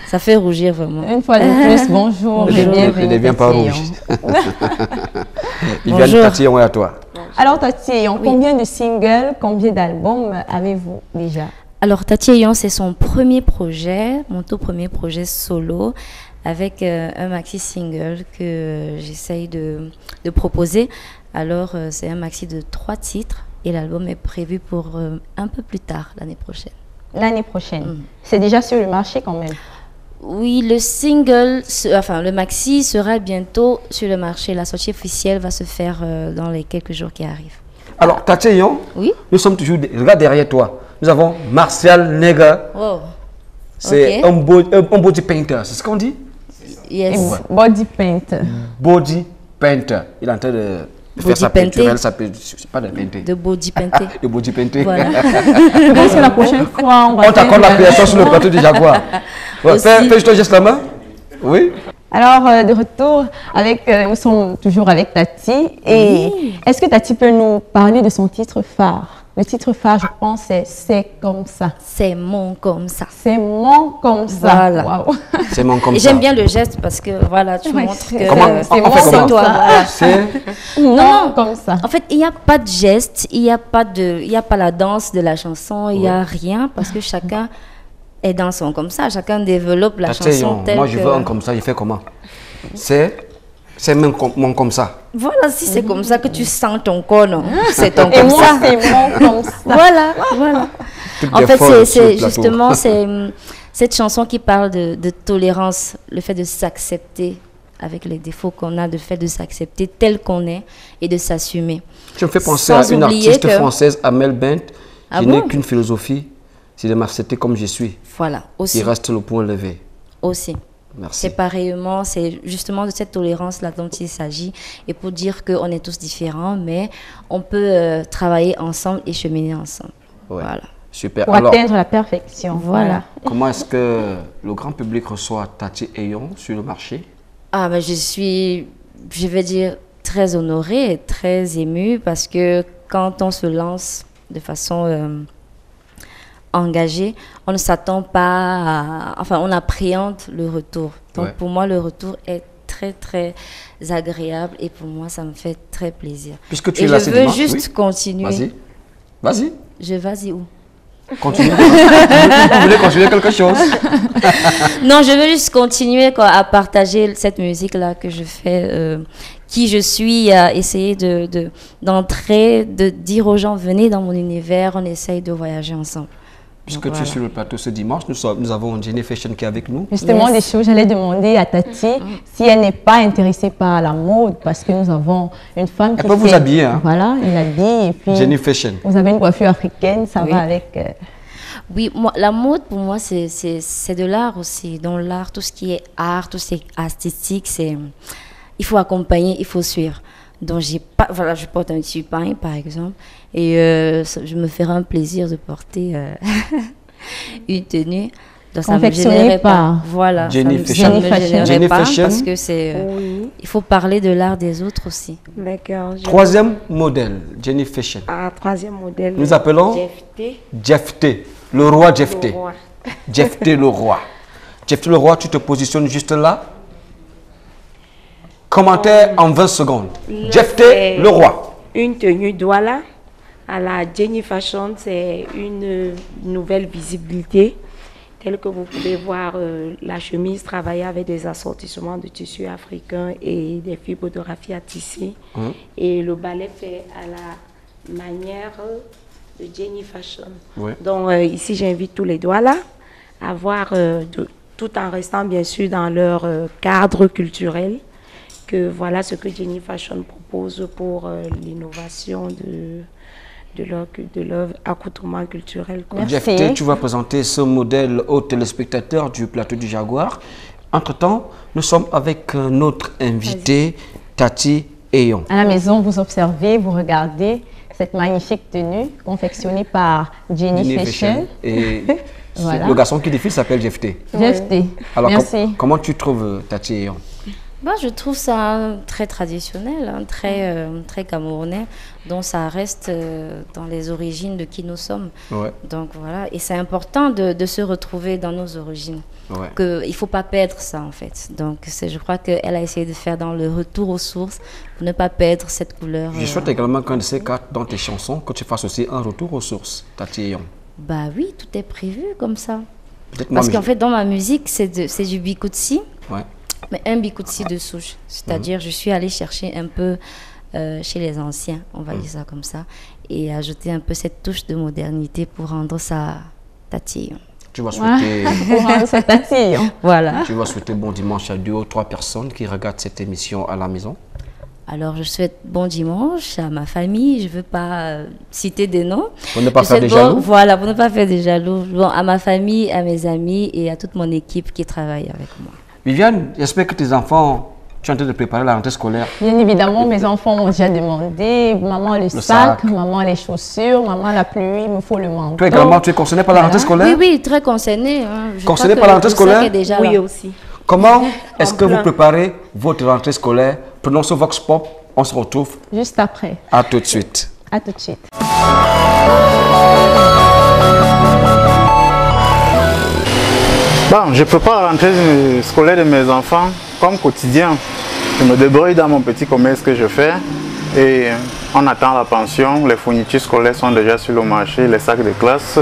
ça fait rougir vraiment. Une fois de plus, bonjour. Je ne viens pas rouge. Viviane, Tati Eyon est à toi. Alors Tati Eyon, combien de singles, combien d'albums avez-vous déjà? Alors Tati Eyon, c'est son premier projet, mon tout premier projet solo, avec un maxi single que j'essaye de proposer. Alors c'est un maxi de 3 titres et l'album est prévu pour un peu plus tard, l'année prochaine. L'année prochaine. C'est déjà sur le marché quand même? Oui, le single, enfin le maxi sera bientôt sur le marché. La sortie officielle va se faire dans les quelques jours qui arrivent. Alors Tati Eyon, oui? Nous sommes toujours, regarde derrière toi. Nous avons Martial Nega. Wow. C'est un body painter, c'est ce qu'on dit? Yes. Body painter. Body painter. Il est en train de faire sa peinture. C'est pas de peinter. De body painter. De body painter. Voilà. Je pense que la prochaine fois, on t'accorde la création sur le plateau du Jaguar. Fais-toi juste la main. Oui. Alors, de retour, nous sommes toujours avec Tati. Et est-ce que Tati peut nous parler de son titre phare? Le titre phare, je pense, c'est comme ça. C'est mon comme ça. C'est mon comme ça. Voilà. Wow. C'est mon comme ça. J'aime bien le geste parce que voilà, tu montres que c'est mon comme toi. C'est non comme ça. En fait, il n'y a pas de geste, il n'y a pas la danse de la chanson, il n'y a rien parce que chacun est dans son comme ça. Chacun développe la chanson telle moi, je veux un comme ça, je fais comment? C'est même mon comme ça. Voilà, si c'est comme ça que tu sens ton corps, non? C'est ton Et comme moi, ça. c'est mon comme ça. Voilà. En fait, c'est justement cette chanson qui parle de tolérance, le fait de s'accepter avec les défauts qu'on a, le fait de s'accepter tel qu'on est et de s'assumer. Tu me fais penser à une artiste française, Amel Bent, qui n'est qu'une philosophie, c'est de m'accepter comme je suis. Voilà, aussi. Il reste le point levé. Aussi. Merci. C'est pareillement, c'est justement de cette tolérance-là dont il s'agit. Et pour dire qu'on est tous différents, mais on peut travailler ensemble et cheminer ensemble. Ouais. Voilà. Super. Pour atteindre la perfection. Voilà. Comment est-ce que le grand public reçoit Tati Eyon sur le marché? Ah, ben, je vais dire, très honorée et très émue parce que quand on se lance de façon engagé, on ne s'attend pas à... Enfin, on appréhende le retour. Donc, pour moi, le retour est très, très agréable et pour moi, ça me fait très plaisir. Puisque tu es là, je veux juste continuer. Vas-y. Vas-y où? Continue. Vous voulez continuer quelque chose? Non, je veux juste continuer à partager cette musique-là que je fais, qui je suis, à essayer d'entrer, de dire aux gens, venez dans mon univers, on essaye de voyager ensemble. Puisque tu es sur le plateau ce dimanche, nous avons Jenny Fashion qui est avec nous. Justement, des choses, j'allais demander à Tati si elle n'est pas intéressée par la mode, parce que nous avons une femme qui... Elle peut vous habiller. Hein? Voilà, elle habille. Et puis, Jenny Fashion. Vous avez une coiffure africaine, ça va avec... Oui, la mode, pour moi, c'est de l'art aussi. Dans l'art, tout ce qui est art, tout ce qui est artistique, il faut accompagner, il faut suivre. Donc, je porte un tupain, par exemple, et je me ferai un plaisir de porter une tenue. Donc, ça me gênerait pas. Voilà, Jenny ça me gênerait pas parce que il faut parler de l'art des autres aussi. D'accord. Troisième modèle, Jenny Fashion. Troisième modèle. Nous appelons Jefté, le roi Jefté. Jefté le roi. Jefté le roi, tu te positionnes juste là. Commentaire en 20 secondes. Jefté le roi. Une tenue Douala à la Jenny Fashion, c'est une nouvelle visibilité. Telle que vous pouvez voir la chemise travaillée avec des assortissements de tissus africains et des fibres de raffia tissées. Et le balai fait à la manière de Jenny Fashion. Donc ici, j'invite tous les Douala avoir, tout en restant bien sûr dans leur cadre culturel, que voilà ce que Jenny Fashion propose pour l'innovation de leur accoutrement culturel. Jeff T, tu vas présenter ce modèle aux téléspectateurs du plateau du Jaguar. Entre-temps, nous sommes avec notre invité, Tati Eyon. À la maison, vous observez, vous regardez cette magnifique tenue confectionnée par Jenny Fashion. Et voilà. Le garçon qui défile s'appelle Jeff T. Jeff T. Alors, merci. Comment tu trouves Tati Eyon? Bah, je trouve ça très traditionnel, hein, très camerounais, donc ça reste dans les origines de qui nous sommes. Ouais. Donc voilà, et c'est important de se retrouver dans nos origines. Ouais. Il ne faut pas perdre ça en fait. Donc je crois qu'elle a essayé de faire dans le retour aux sources pour ne pas perdre cette couleur. Je souhaite également qu'un de ces quatre dans tes chansons, que tu fasses aussi un retour aux sources, Tati Eyon. Bah oui, tout est prévu comme ça. Parce qu'en fait dans ma musique c'est du bikoutsi. Ouais. Mais un bikoutsi de souche, c'est-à-dire je suis allée chercher un peu chez les anciens, on va dire ça comme ça, et ajouter un peu cette touche de modernité pour rendre ça tatillon. Tu vas souhaiter... Pour rendre ça tatillon. Voilà. Tu vas souhaiter bon dimanche à 2 ou 3 personnes qui regardent cette émission à la maison. Alors, je souhaite bon dimanche à ma famille. Je ne veux pas citer des noms. Pour ne pas faire des jaloux. Voilà, pour ne pas faire des jaloux. Bon, à ma famille, à mes amis et à toute mon équipe qui travaille avec moi. Viviane, j'espère que tes enfants, tu es en train de préparer la rentrée scolaire. Bien évidemment, mes enfants m'ont déjà demandé, maman le sac, maman les chaussures, maman la pluie, il me faut le manteau. Toi également, tu es concerné par la rentrée scolaire? Oui, très concerné. Hein. Concerné par la rentrée scolaire? Oui, aussi. Comment est-ce que vous préparez votre rentrée scolaire? Prenons ce Vox Pop, on se retrouve juste après. À tout de suite. À tout de suite. Bon, je prépare la rentrée scolaire de mes enfants comme quotidien. Je me débrouille dans mon petit commerce que je fais et on attend la pension. Les fournitures scolaires sont déjà sur le marché, les sacs de classe.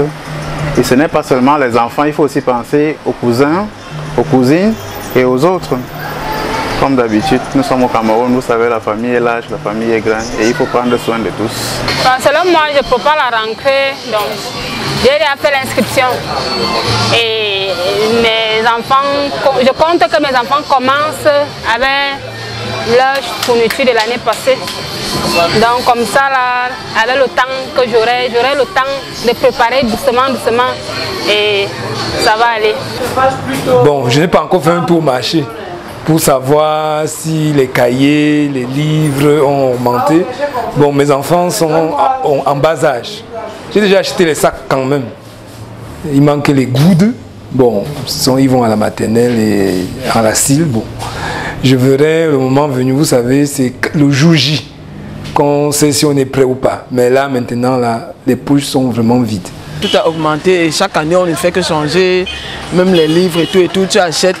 Et ce n'est pas seulement les enfants, il faut aussi penser aux cousins, aux cousines et aux autres. Comme d'habitude, nous sommes au Cameroun, vous savez, la famille est large, la famille est grande et il faut prendre soin de tous. Selon moi, je prépare la rentrée, donc j'ai déjà fait l'inscription. Et mes enfants, je compte que mes enfants commencent avec leur fourniture de l'année passée. Donc comme ça, là, avec le temps que j'aurai le temps de préparer doucement et ça va aller. Bon, je n'ai pas encore fait un tour marché pour savoir si les cahiers, les livres ont augmenté. Bon, mes enfants sont en bas âge. J'ai déjà acheté les sacs quand même. Il manque les goudes. Bon, ils vont à la maternelle et à la cile. Bon, je verrai le moment venu, vous savez, c'est le jour J qu'on sait si on est prêt ou pas. Mais là, maintenant, là, les poches sont vraiment vides. Tout a augmenté et chaque année, on ne fait que changer. Même les livres et tout, tu achètes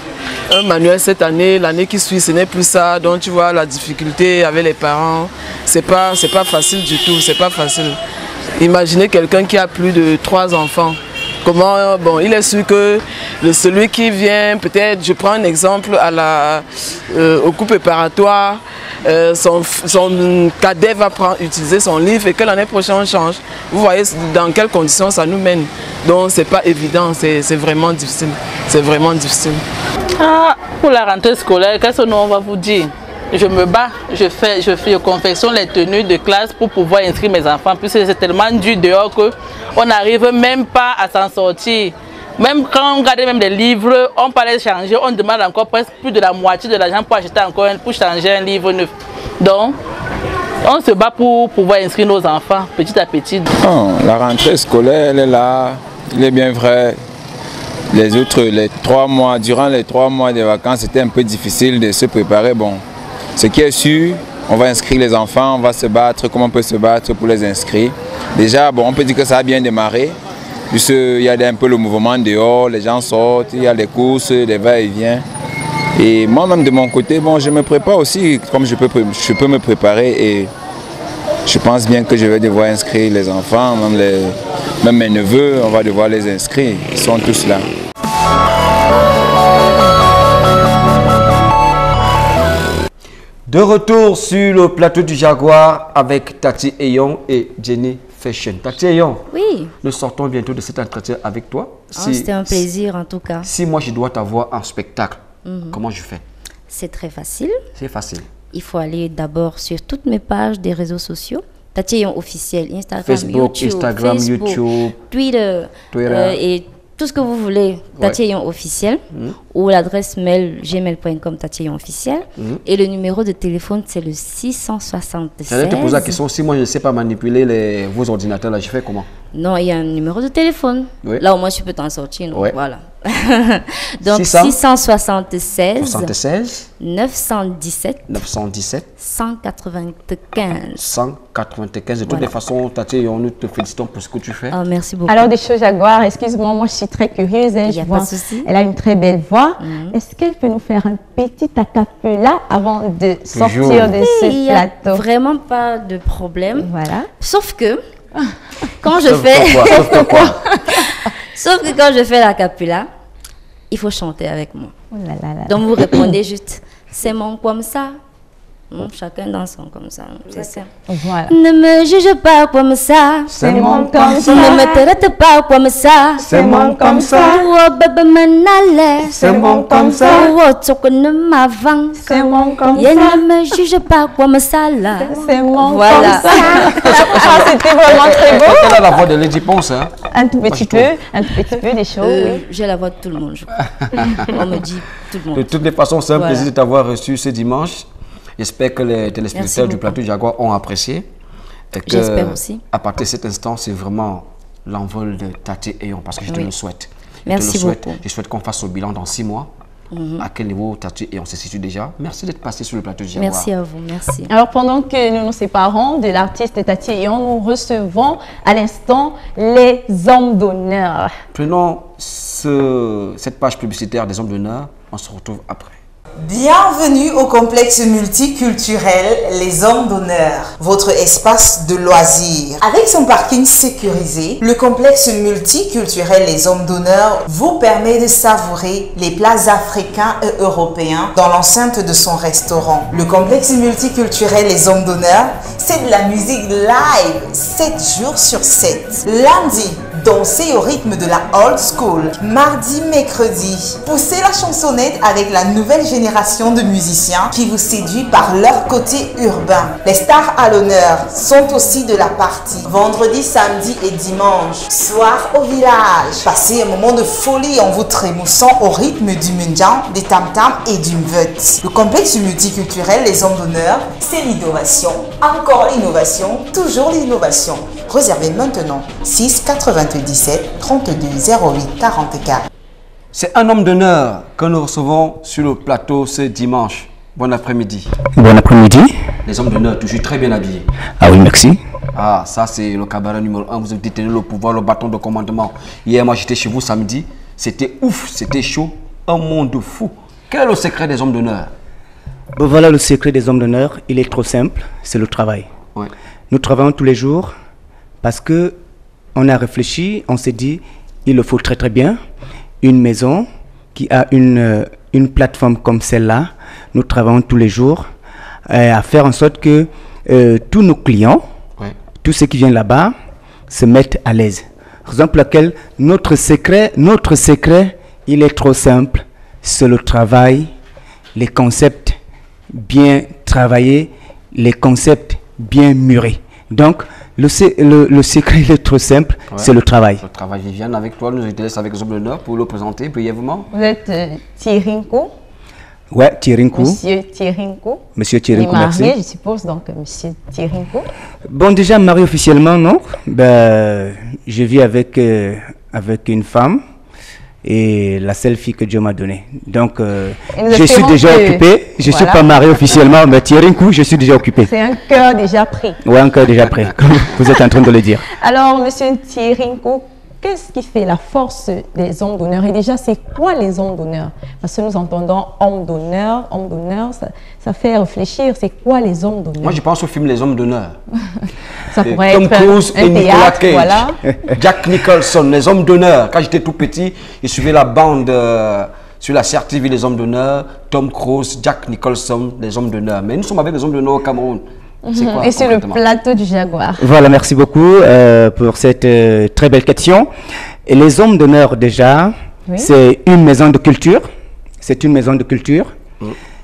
un manuel cette année, l'année qui suit, ce n'est plus ça. Donc, tu vois la difficulté avec les parents. C'est pas facile du tout, c'est pas facile. Imaginez quelqu'un qui a plus de 3 enfants. Comment, bon, il est sûr que celui qui vient, peut-être, je prends un exemple au coup préparatoire, son cadet va utiliser son livre et que l'année prochaine on change. Vous voyez dans quelles conditions ça nous mène. Donc c'est pas évident, c'est vraiment difficile. C'est vraiment difficile. Pour la rentrée scolaire, qu'est-ce que nous on va vous dire? Je me bats, je confectionne les tenues de classe pour pouvoir inscrire mes enfants, puisque c'est tellement dur dehors qu'on n'arrive même pas à s'en sortir. Même quand on regarde même des livres, on parlait de changer, on demande encore presque plus de la moitié de l'argent pour acheter encore pour changer un livre neuf. Donc, on se bat pour pouvoir inscrire nos enfants petit à petit. Oh, la rentrée scolaire, elle est là, il est bien vrai. Durant les 3 mois de vacances, c'était un peu difficile de se préparer. Bon, ce qui est sûr, on va inscrire les enfants, on va se battre comme on peut se battre pour les inscrire. Déjà, bon, on peut dire que ça a bien démarré, puisqu'il y a un peu le mouvement dehors, les gens sortent, il y a les courses, les va-et-vient. Et moi-même de mon côté, bon, je me prépare aussi comme je peux me préparer et je pense bien que je vais devoir inscrire les enfants, même mes neveux, on va devoir les inscrire, ils sont tous là. De retour sur le plateau du Jaguar avec Tati Eyon et Jenny Fashion. Tatiayon, oui. Nous sortons bientôt de cet entretien avec toi. C'était un plaisir en tout cas. Si moi je dois t'avoir en spectacle, comment je fais? C'est très facile. C'est facile. Il faut aller d'abord sur toutes mes pages des réseaux sociaux. Tatiayon officiel, Instagram, Facebook, YouTube, Instagram, Facebook, YouTube, Twitter. Et tout ce que vous voulez, Tatiayon officiel, ou l'adresse mail gmail.com Tatiayon officiel. Et le numéro de téléphone, c'est le 676. J'allais te poser la question, si moi je ne sais pas manipuler vos ordinateurs, là, je fais comment? Non, il y a un numéro de téléphone. Là, au moins, je peux t'en sortir. Donc, voilà. Donc, 676 917 195. 195. De toutes les façons, Tatiayon, nous te félicitons pour ce que tu fais. Oh, merci beaucoup. Alors, des choses Jaguar, excuse-moi, moi je suis très curieuse. Hein, je vois, elle a une très belle voix. Est-ce qu'elle peut nous faire un petit acapella avant de sortir de ce plateau? Vraiment pas de problème. Voilà. Sauf que quand je fais sauf que quand je fais l'acapella, il faut chanter avec moi. Oh là là là. Donc vous répondez juste c'est mon comme ça. Chacun dans son comme ça, c'est ça. Voilà. Ne me juge pas comme ça. C'est mon comme ça. Ne me traite pas comme ça. C'est mon comme ça. Oh bébé m'en c'est mon comme ça. Oh ne m'avance. C'est mon comme ça. Ne me juge pas comme ça là. C'est mon voilà. comme ça. C'était vraiment très beau. Elle a la voix de Lady Ponce, hein? Un tout petit peu des choses. Oui. J'ai la voix de tout le monde, je crois. On me dit tout le monde. De toutes les façons, c'est un plaisir de t'avoir reçu ce dimanche. J'espère que les téléspectateurs du plateau Jaguar ont apprécié. J'espère aussi. À partir de cet instant, c'est vraiment l'envol de Tatiayon parce que je te le souhaite. Merci beaucoup. Je souhaite qu'on fasse le bilan dans 6 mois. À quel niveau Tatiayon se situe déjà. Merci d'être passé sur le plateau du Jaguar. Merci à vous, merci. Alors pendant que nous nous séparons de l'artiste Tatiayon, nous recevons à l'instant les hommes d'honneur. Prenons cette page publicitaire des hommes d'honneur. On se retrouve après. Bienvenue au complexe multiculturel Les Hommes d'Honneur, votre espace de loisirs. Avec son parking sécurisé, le complexe multiculturel Les Hommes d'Honneur vous permet de savourer les plats africains et européens dans l'enceinte de son restaurant. Le complexe multiculturel Les Hommes d'Honneur, c'est de la musique live 7 jours sur 7. Lundi, dansez au rythme de la old school. Mardi, mercredi, poussez la chansonnette avec la nouvelle génération de musiciens qui vous séduit par leur côté urbain. Les stars à l'honneur sont aussi de la partie. Vendredi, samedi et dimanche, soir au village. Passez un moment de folie en vous trémoussant au rythme du Munjan, des tam-tam et du mveut. Le complexe multiculturel Les Hommes d'Honneur, c'est l'innovation. Encore l'innovation, toujours l'innovation. Réservez maintenant 6 97 32 08 44. C'est un homme d'honneur que nous recevons sur le plateau ce dimanche. Bon après-midi. Bon après-midi. Les hommes d'honneur, toujours très bien habillés. Ah oui, merci. Ah, ça c'est le cabaret numéro 1. Vous avez détenu le pouvoir, le bâton de commandement. Hier, moi j'étais chez vous samedi. C'était ouf, c'était chaud. Un monde fou. Quel est le secret des hommes d'honneur? Bon, voilà le secret des hommes d'honneur. Il est trop simple, c'est le travail. Ouais. Nous travaillons tous les jours parce que on a réfléchi, on s'est dit, il le faut très très bien. Une maison qui a une plateforme comme celle-là, nous travaillons tous les jours à faire en sorte que tous nos clients, tous ceux qui viennent là-bas, se mettent à l'aise. Raison pour laquelle notre secret, il est trop simple. C'est le travail, les concepts bien travaillés, les concepts bien mûris. Donc, le secret il est trop simple, c'est le travail. Le travail. Viviane, avec toi, nous te laissons avec les hommes d'honneur pour le présenter brièvement. Vous êtes Thierrinko. Ouais, Thierrinko. Monsieur Thierrinko. Monsieur Thierrinko, merci. Marié, je suppose, donc Monsieur Thierrinko. Bon, déjà marié officiellement, non. Ben, je vis avec une femme et la seule fille que Dieu m'a donnée. Donc, je suis déjà occupé. Je ne suis pas marié officiellement, mais Thierrinko, je suis déjà occupé. C'est un cœur déjà pris. Oui, un cœur déjà pris, comme vous êtes en train de le dire. Alors, Monsieur Thierrinko, qu'est-ce qui fait la force des hommes d'honneur? Et déjà, c'est quoi les hommes d'honneur? Parce que nous entendons homme d'honneur, ça fait réfléchir. C'est quoi les hommes d'honneur? Moi, je pense au film Les Hommes d'honneur. Ça pourrait Tom être Cruise un et Nicolas théâtre, Cage. voilà. Jack Nicholson, Les Hommes d'honneur. Quand j'étais tout petit, je suivais la bande sur la CRTV Les Hommes d'honneur. Tom Cruise, Jack Nicholson, Les Hommes d'honneur. Mais nous sommes avec les Hommes d'honneur au Cameroun. Et sur le plateau du Jaguar. Voilà, merci beaucoup pour cette très belle question. Et les hommes d'honneur, déjà, c'est une maison de culture. C'est une maison de culture.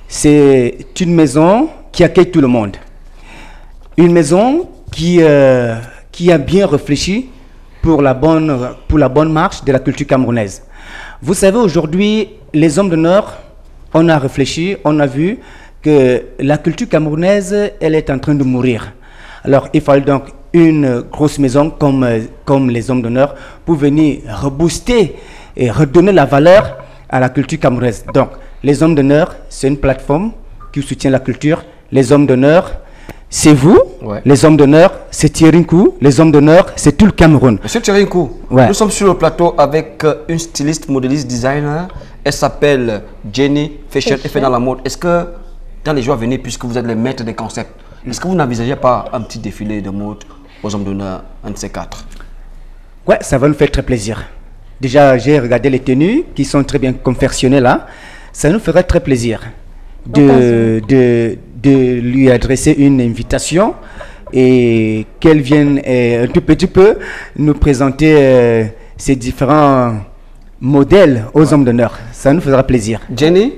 C'est une maison qui accueille tout le monde. Une maison qui a bien réfléchi pour la bonne marche de la culture camerounaise. Vous savez, aujourd'hui, les hommes d'honneur, on a réfléchi, on a vu que la culture camerounaise, elle est en train de mourir. Alors, il fallait donc une grosse maison comme les hommes d'honneur pour venir rebooster et redonner la valeur à la culture camerounaise. Donc, les hommes d'honneur, c'est une plateforme qui soutient la culture. Les hommes d'honneur, c'est vous. Les hommes d'honneur, c'est Thierry Nkou. Les hommes d'honneur, c'est tout le Cameroun. Monsieur Thierry Nkou, nous sommes sur le plateau avec une styliste, modéliste, designer. Elle s'appelle Jenny Fashion. Elle fait dans la mode. Est-ce que, dans les jours à venir, puisque vous êtes les maîtres des concepts, est-ce que vous n'envisagez pas un petit défilé de mode aux hommes d'honneur, un de ces quatre? Ouais, ça va nous faire très plaisir. Déjà, j'ai regardé les tenues qui sont très bien confectionnées là. Ça nous ferait très plaisir de lui adresser une invitation et qu'elle vienne un tout petit peu nous présenter ces différents modèles aux hommes d'honneur. Ça nous fera plaisir. Jenny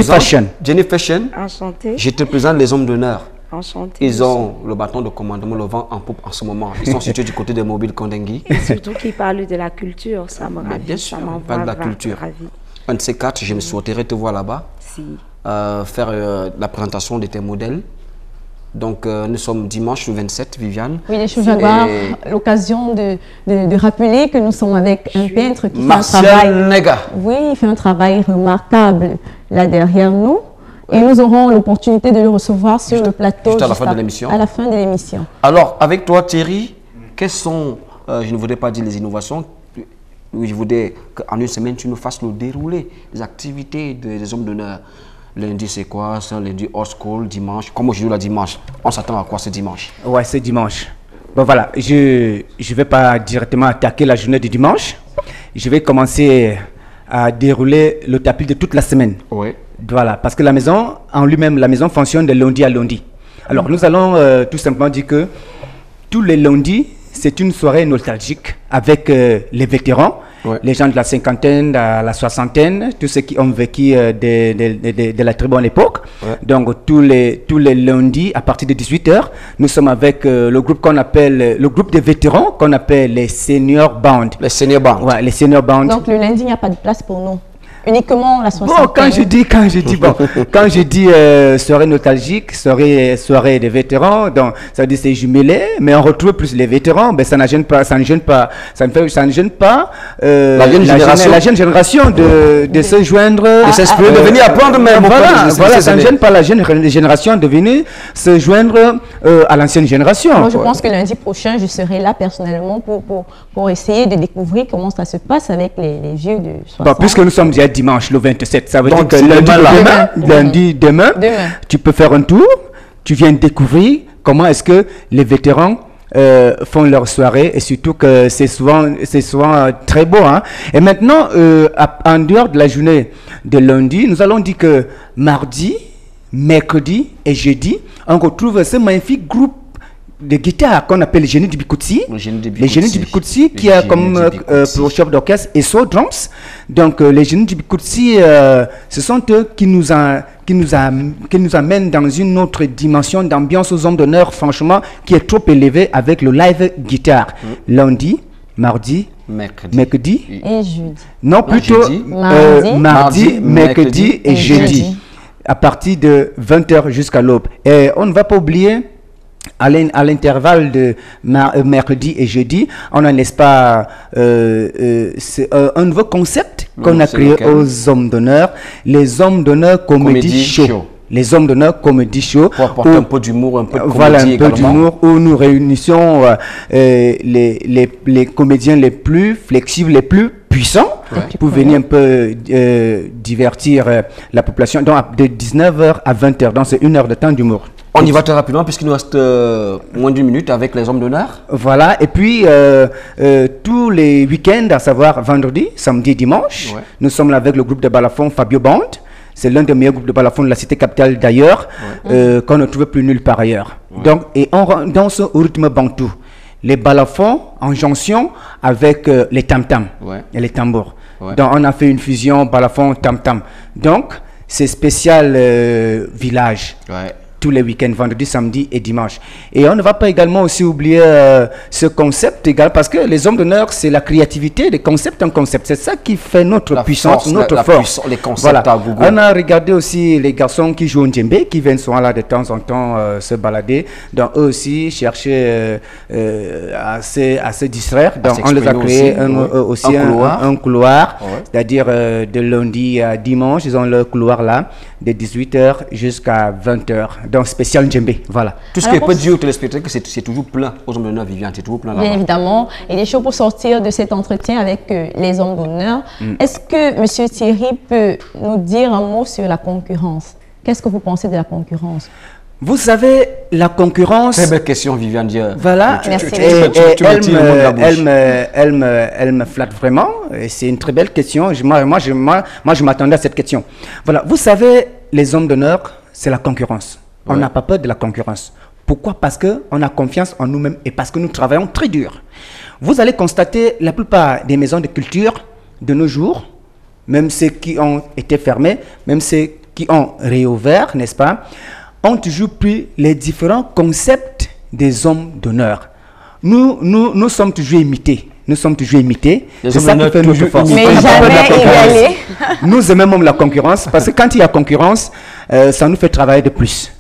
Fashion. Jenny Fashion. Enchantée. Je te présente les hommes d'honneur. Enchanté. Ils ont le bâton de commandement, le vent en poupe en ce moment. Ils sont situés du côté des mobiles Kondengui. Et surtout qu'ils parlent de la culture, ça me ravit. Bien sûr, on parle de la culture. Ravi. Un de ces quatre, je me souhaiterais te voir là-bas, faire la présentation de tes modèles. Donc, nous sommes dimanche le 27, Viviane. Oui, je vais avoir l'occasion de rappeler que nous sommes avec un peintre qui fait un travail. Nega. Oui, il fait un travail remarquable là derrière nous. Et nous aurons l'opportunité de le recevoir sur le plateau juste à la fin de l'émission. À la fin de l'émission. Alors, avec toi, Thierry, quelles sont, je ne voudrais pas dire les innovations, je voudrais qu'en une semaine, tu nous fasses le déroulé des activités des hommes d'honneur. Lundi, c'est quoi? C'est lundi old school, dimanche. Comme aujourd'hui, la dimanche. On s'attend à quoi ce dimanche? Ouais, c'est dimanche. Bon, voilà, je ne vais pas directement attaquer la journée du dimanche. Je vais commencer à dérouler le tapis de toute la semaine. Oui. Voilà, parce que la maison, en lui-même, la maison fonctionne de lundi à lundi. Alors, nous allons tout simplement dire que tous les lundis, c'est une soirée nostalgique avec les vétérans, les gens de la cinquantaine, de la soixantaine, tous ceux qui ont vécu de la très bonne époque. Donc, tous les lundis, à partir de 18h, nous sommes avec le groupe qu'on appelle, le groupe des vétérans qu'on appelle les Senior Band. Les Senior Band. Ouais, les Senior Band. Donc, le lundi, il n'y a pas de place pour nous. Uniquement la soixantaine. Bon, quand je dis soirée nostalgique, soirée des vétérans, donc ça veut dire c'est jumelé, mais on retrouve plus les vétérans, ben ça ne gêne pas, ça ne gêne pas la jeune génération de se joindre, de venir apprendre même. Voilà, ça ne gêne pas la jeune génération de venir se joindre à l'ancienne génération. Moi, je pense que lundi prochain, je serai là personnellement pour essayer de découvrir comment ça se passe avec les vieux de 60. Bon, puisque nous sommes déjà dimanche le 27, ça veut dire que demain, tu peux faire un tour, tu viens découvrir comment est-ce que les vétérans font leur soirée, et surtout que c'est souvent très beau. Hein? Et maintenant, en dehors de la journée de lundi, nous allons dire que mardi, mercredi et jeudi, on retrouve ce magnifique groupe de guitare qu'on appelle les génies du Bikoutsi. Les génies du Bikoutsi qui a comme pour chef d'orchestre et soul drums. Donc les génies du Bikoutsi, ce sont eux qui nous amènent dans une autre dimension d'ambiance aux hommes d'honneur, franchement, qui est trop élevée avec le live guitare. Lundi, mardi, mercredi et jeudi. Non, plutôt mardi, mercredi et jeudi. À partir de 20h jusqu'à l'aube. Et on ne va pas oublier, à l'intervalle de mercredi et jeudi, on a, n'est-ce pas, un nouveau concept qu'on a créé aux hommes d'honneur, les hommes d'honneur comédie show. Les hommes d'honneur comédie show. Pour apporter un peu d'humour, un peu de comédie. Voilà, un peu d'humour, où nous réunissons les comédiens les plus flexibles, les plus puissants, pour venir un peu divertir la population. Donc, de 19h à 20h, donc c'est 1 heure de temps d'humour. On y va très rapidement puisqu'il nous reste moins d'1 minute avec les hommes d'honneur. Voilà, et puis tous les week-ends, à savoir vendredi, samedi, dimanche, nous sommes là avec le groupe de balafon Fabio Band. C'est l'un des meilleurs groupes de balafon de la cité capitale d'ailleurs, qu'on ne trouve plus nulle part ailleurs. Donc, et on danse au rythme bantou. Les balafons en jonction avec les tam-tams et les tambours. Donc, on a fait une fusion balafon tam-tam. Donc, c'est spécial village. Tous les week-ends, vendredi, samedi et dimanche. Et on ne va pas également aussi oublier ce concept égal, parce que les hommes d'honneur, c'est la créativité des concepts en concept. C'est ça qui fait notre puissance, notre force. Les concepts à Google. On a regardé aussi les garçons qui jouent au djembé, qui viennent souvent là de temps en temps se balader. Donc eux aussi chercher à se distraire. Donc on les a créé aussi un couloir, c'est-à-dire de lundi à dimanche, ils ont leur couloir là, de 18h jusqu'à 20h. Donc spécial djembé, voilà. Tout ce qui peut dire aux téléspectateurs que c'est toujours plein aux hommes d'honneur, Viviane, c'est toujours plein là-bas. Bien évidemment, et des choses pour sortir de cet entretien avec les hommes d'honneur. Est-ce que M. Thierry peut nous dire un mot sur la concurrence? Qu'est-ce que vous pensez de la concurrence? Vous savez, la concurrence... Très belle question, Viviane Dier. Voilà, elle me flatte vraiment. C'est une très belle question. Moi, je m'attendais à cette question. Voilà, vous savez, les hommes d'honneur, c'est la concurrence. On n'a pas peur de la concurrence. Pourquoi? Parce qu'on a confiance en nous-mêmes et parce que nous travaillons très dur. Vous allez constater la plupart des maisons de culture de nos jours, même ceux qui ont été fermés, même ceux qui ont réouvert, n'est-ce pas, ont toujours pris les différents concepts des hommes d'honneur. Nous sommes toujours imités. Nous sommes toujours imités. C'est ça qui fait notre force. Mais jamais égalés. Nous aimons la concurrence parce que quand il y a concurrence, ça nous fait travailler de plus.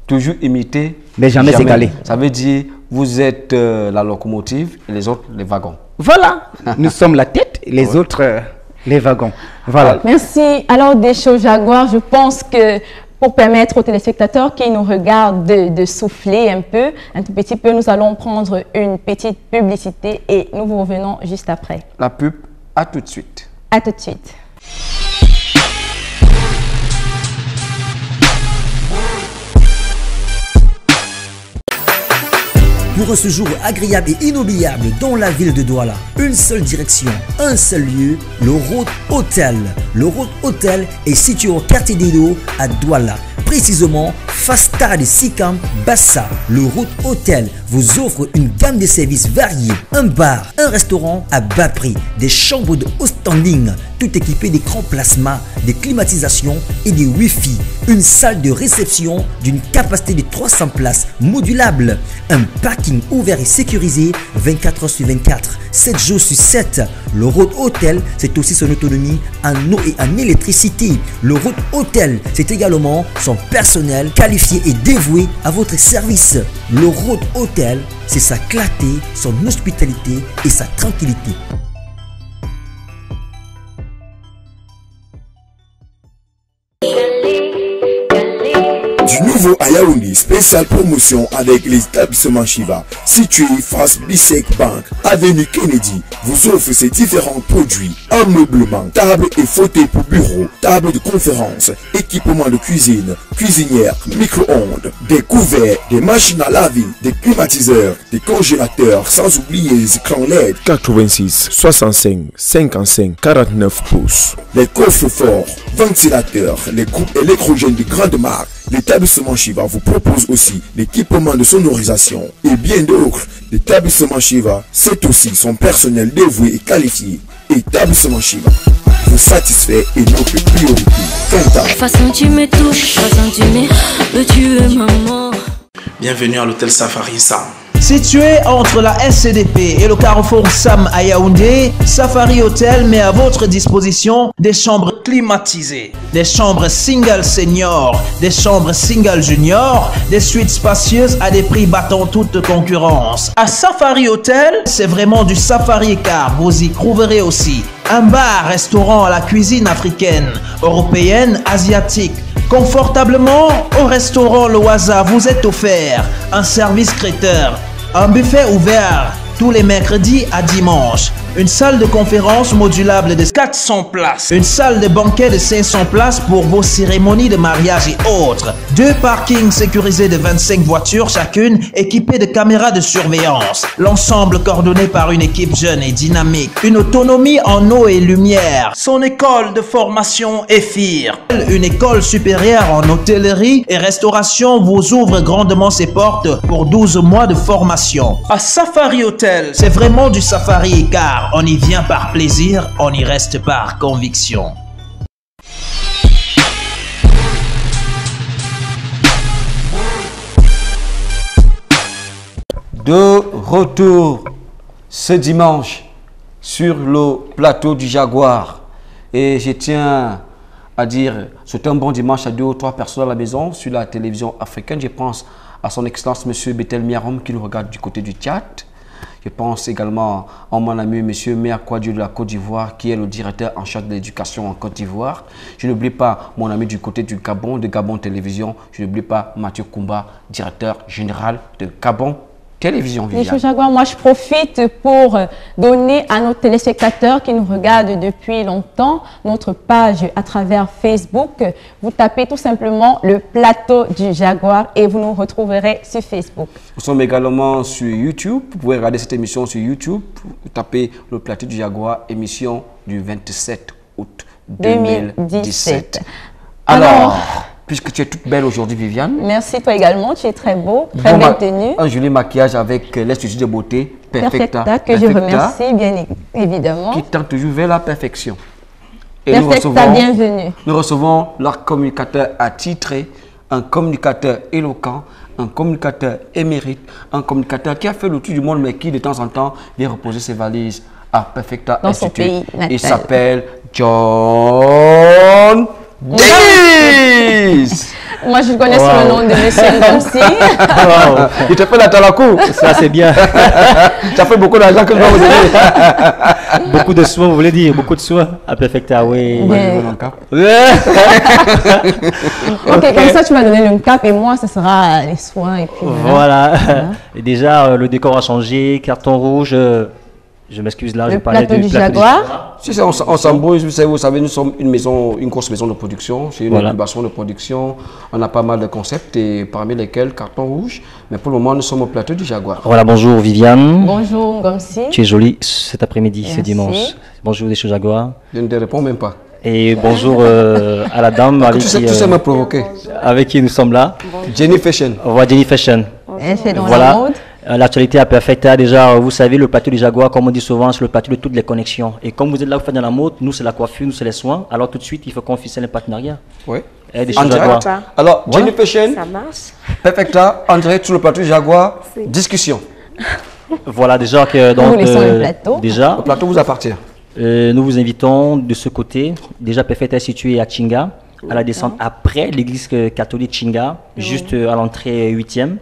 Toujours imiter, mais jamais s'égaler. Ça veut dire vous êtes la locomotive et les autres les wagons. Voilà, nous sommes la tête et les autres les wagons. Voilà. Merci. Alors Descho Jaguar, je pense que pour permettre aux téléspectateurs qui nous regardent de souffler un tout petit peu, nous allons prendre une petite publicité et nous vous revenons juste après. La pub, à tout de suite. À tout de suite. Pour un séjour agréable et inoubliable dans la ville de Douala, une seule direction, un seul lieu, le Road Hotel. Le Road Hotel est situé au quartier d'Edo à Douala, précisément face de Sikam Bassa. Le Road Hotel vous offre une gamme de services variés, un bar, un restaurant à bas prix, des chambres de haut standing, tout équipé d'écrans plasma, de climatisation et de Wi-Fi, une salle de réception d'une capacité de 300 places modulable, un parking ouvert et sécurisé 24 heures sur 24, 7 jours sur 7. Le Road Hotel, c'est aussi son autonomie en eau et en électricité. Le Road Hotel, c'est également son personnel qualifié et dévoué à votre service. Le Road Hotel, c'est sa clarté, son hospitalité et sa tranquillité. Du nouveau à Yaoundé, spéciale promotion avec les établissements Shiva, situé face Bissek Bank, avenue Kennedy, vous offre ses différents produits, ameublement, table et fauteuil pour bureau, table de conférence, équipement de cuisine, cuisinière, micro-ondes, des couverts, des machines à laver, des climatiseurs, des congélateurs, sans oublier les écrans LED 86, 65, 55, 49 pouces, les coffres forts, ventilateurs, les groupes électrogènes de grande marque. L'établissement Shiva vous propose aussi l'équipement de sonorisation et bien d'autres. L'établissement Shiva, c'est aussi son personnel dévoué et qualifié. Établissement Shiva vous satisfait et notre priorité. Façon tu me touches, façon tu me tues maman. Bienvenue à l'hôtel Safari Sam. Situé entre la SCDP et le carrefour Sam à Yaoundé, Safari Hotel met à votre disposition des chambres climatisées, des chambres single senior, des chambres single junior, des suites spacieuses à des prix battant toute concurrence. À Safari Hotel, c'est vraiment du safari car vous y trouverez aussi un bar, restaurant à la cuisine africaine, européenne, asiatique. Confortablement, au restaurant Loaza vous est offert un service traiteur, un buffet ouvert tous les mercredis à dimanche. une salle de conférence modulable de 400 places, une salle de banquet de 500 places pour vos cérémonies de mariage et autres, 2 parkings sécurisés de 25 voitures chacune équipées de caméras de surveillance, l'ensemble coordonné par une équipe jeune et dynamique, une autonomie en eau et lumière, son école de formation EFIR, une école supérieure en hôtellerie et restauration vous ouvre grandement ses portes pour 12 mois de formation. À Safari Hotel, c'est vraiment du safari car on y vient par plaisir, on y reste par conviction. De retour ce dimanche sur le plateau du Jaguar. Et je tiens à dire, c'est un bon dimanche à 2 ou 3 personnes à la maison sur la télévision africaine. Je pense à son excellence M. Bethel Miarom qui nous regarde du côté du Tchad. Je pense également à mon ami M. Mea Kouadio de la Côte d'Ivoire qui est le directeur en charge de l'éducation en Côte d'Ivoire. Je n'oublie pas mon ami du côté du Gabon, de Gabon Télévision. Je n'oublie pas Mathieu Koumba, directeur général de Gabon Télévision. Monsieur Jaguar, moi je profite pour donner à nos téléspectateurs qui nous regardent depuis longtemps notre page à travers Facebook. Vous tapez tout simplement le plateau du Jaguar et vous nous retrouverez sur Facebook. Nous sommes également sur YouTube. Vous pouvez regarder cette émission sur YouTube. Vous tapez le plateau du Jaguar, émission du 27 août 2017. Alors, puisque tu es toute belle aujourd'hui, Viviane. Merci, toi également. Tu es très beau, très bien tenu. Un joli maquillage avec l'Institut de beauté Perfecta. Que je remercie, bien évidemment. Qui tend toujours vers la perfection. Et Perfecta, bienvenue. Nous recevons leur communicateur attitré, un communicateur éloquent, un communicateur émérite, un communicateur qui a fait le tour du monde, mais qui de temps en temps vient reposer ses valises à Perfecta dans Institute. Son pays natal. Il s'appelle John Dennis. Moi, je connais sur le nom de Monsieur Ngomsi. Wow. Il te fait la talakou. Ça, c'est bien. Ça fait beaucoup d'argent que je dois vous donner. Beaucoup de soins, vous voulez dire? Beaucoup de soins à Perfecta, oui. Ok, comme ça, tu vas donner le cap et moi, ce sera les soins. Et puis, voilà. Et déjà, le décor a changé. Carton rouge. Je m'excuse là, je parlais du Jaguar. Si on s'embrouille, vous savez, nous sommes une maison, une grosse maison de production, c'est une incubation de production. On a pas mal de concepts et parmi lesquels Carton Rouge. Mais pour le moment, nous sommes au plateau du Jaguar. Voilà, bonjour Viviane. Bonjour Ngomsi. Tu es jolie cet après-midi, ce dimanche. Bonjour des Jaguar. Je ne te réponds même pas. Et bonjour à la dame avec qui, tu sais me provoquer. Avec qui nous sommes là. Jenny Fashion. Voilà, Jenny Fashion. Elle fait dans la mode. L'actualité à Perfecta, déjà, vous savez, le plateau du Jaguar, comme on dit souvent, c'est le plateau de toutes les connexions. Et comme vous êtes là, vous faites dans la mode, nous, c'est la coiffure, nous, c'est les soins. Alors, tout de suite, il faut qu'on officielle un partenariat. Oui. Et des Jaguar. Alors, Jenny Fashion, ça marche. Perfecta, en direct sur le plateau du Jaguar, discussion. Voilà, déjà, que donc, le plateau. Déjà, le plateau vous appartient. Nous vous invitons de ce côté. Déjà, Perfecta est situé à Chinga, à la descente après l'église catholique Chinga, juste à l'entrée 8e.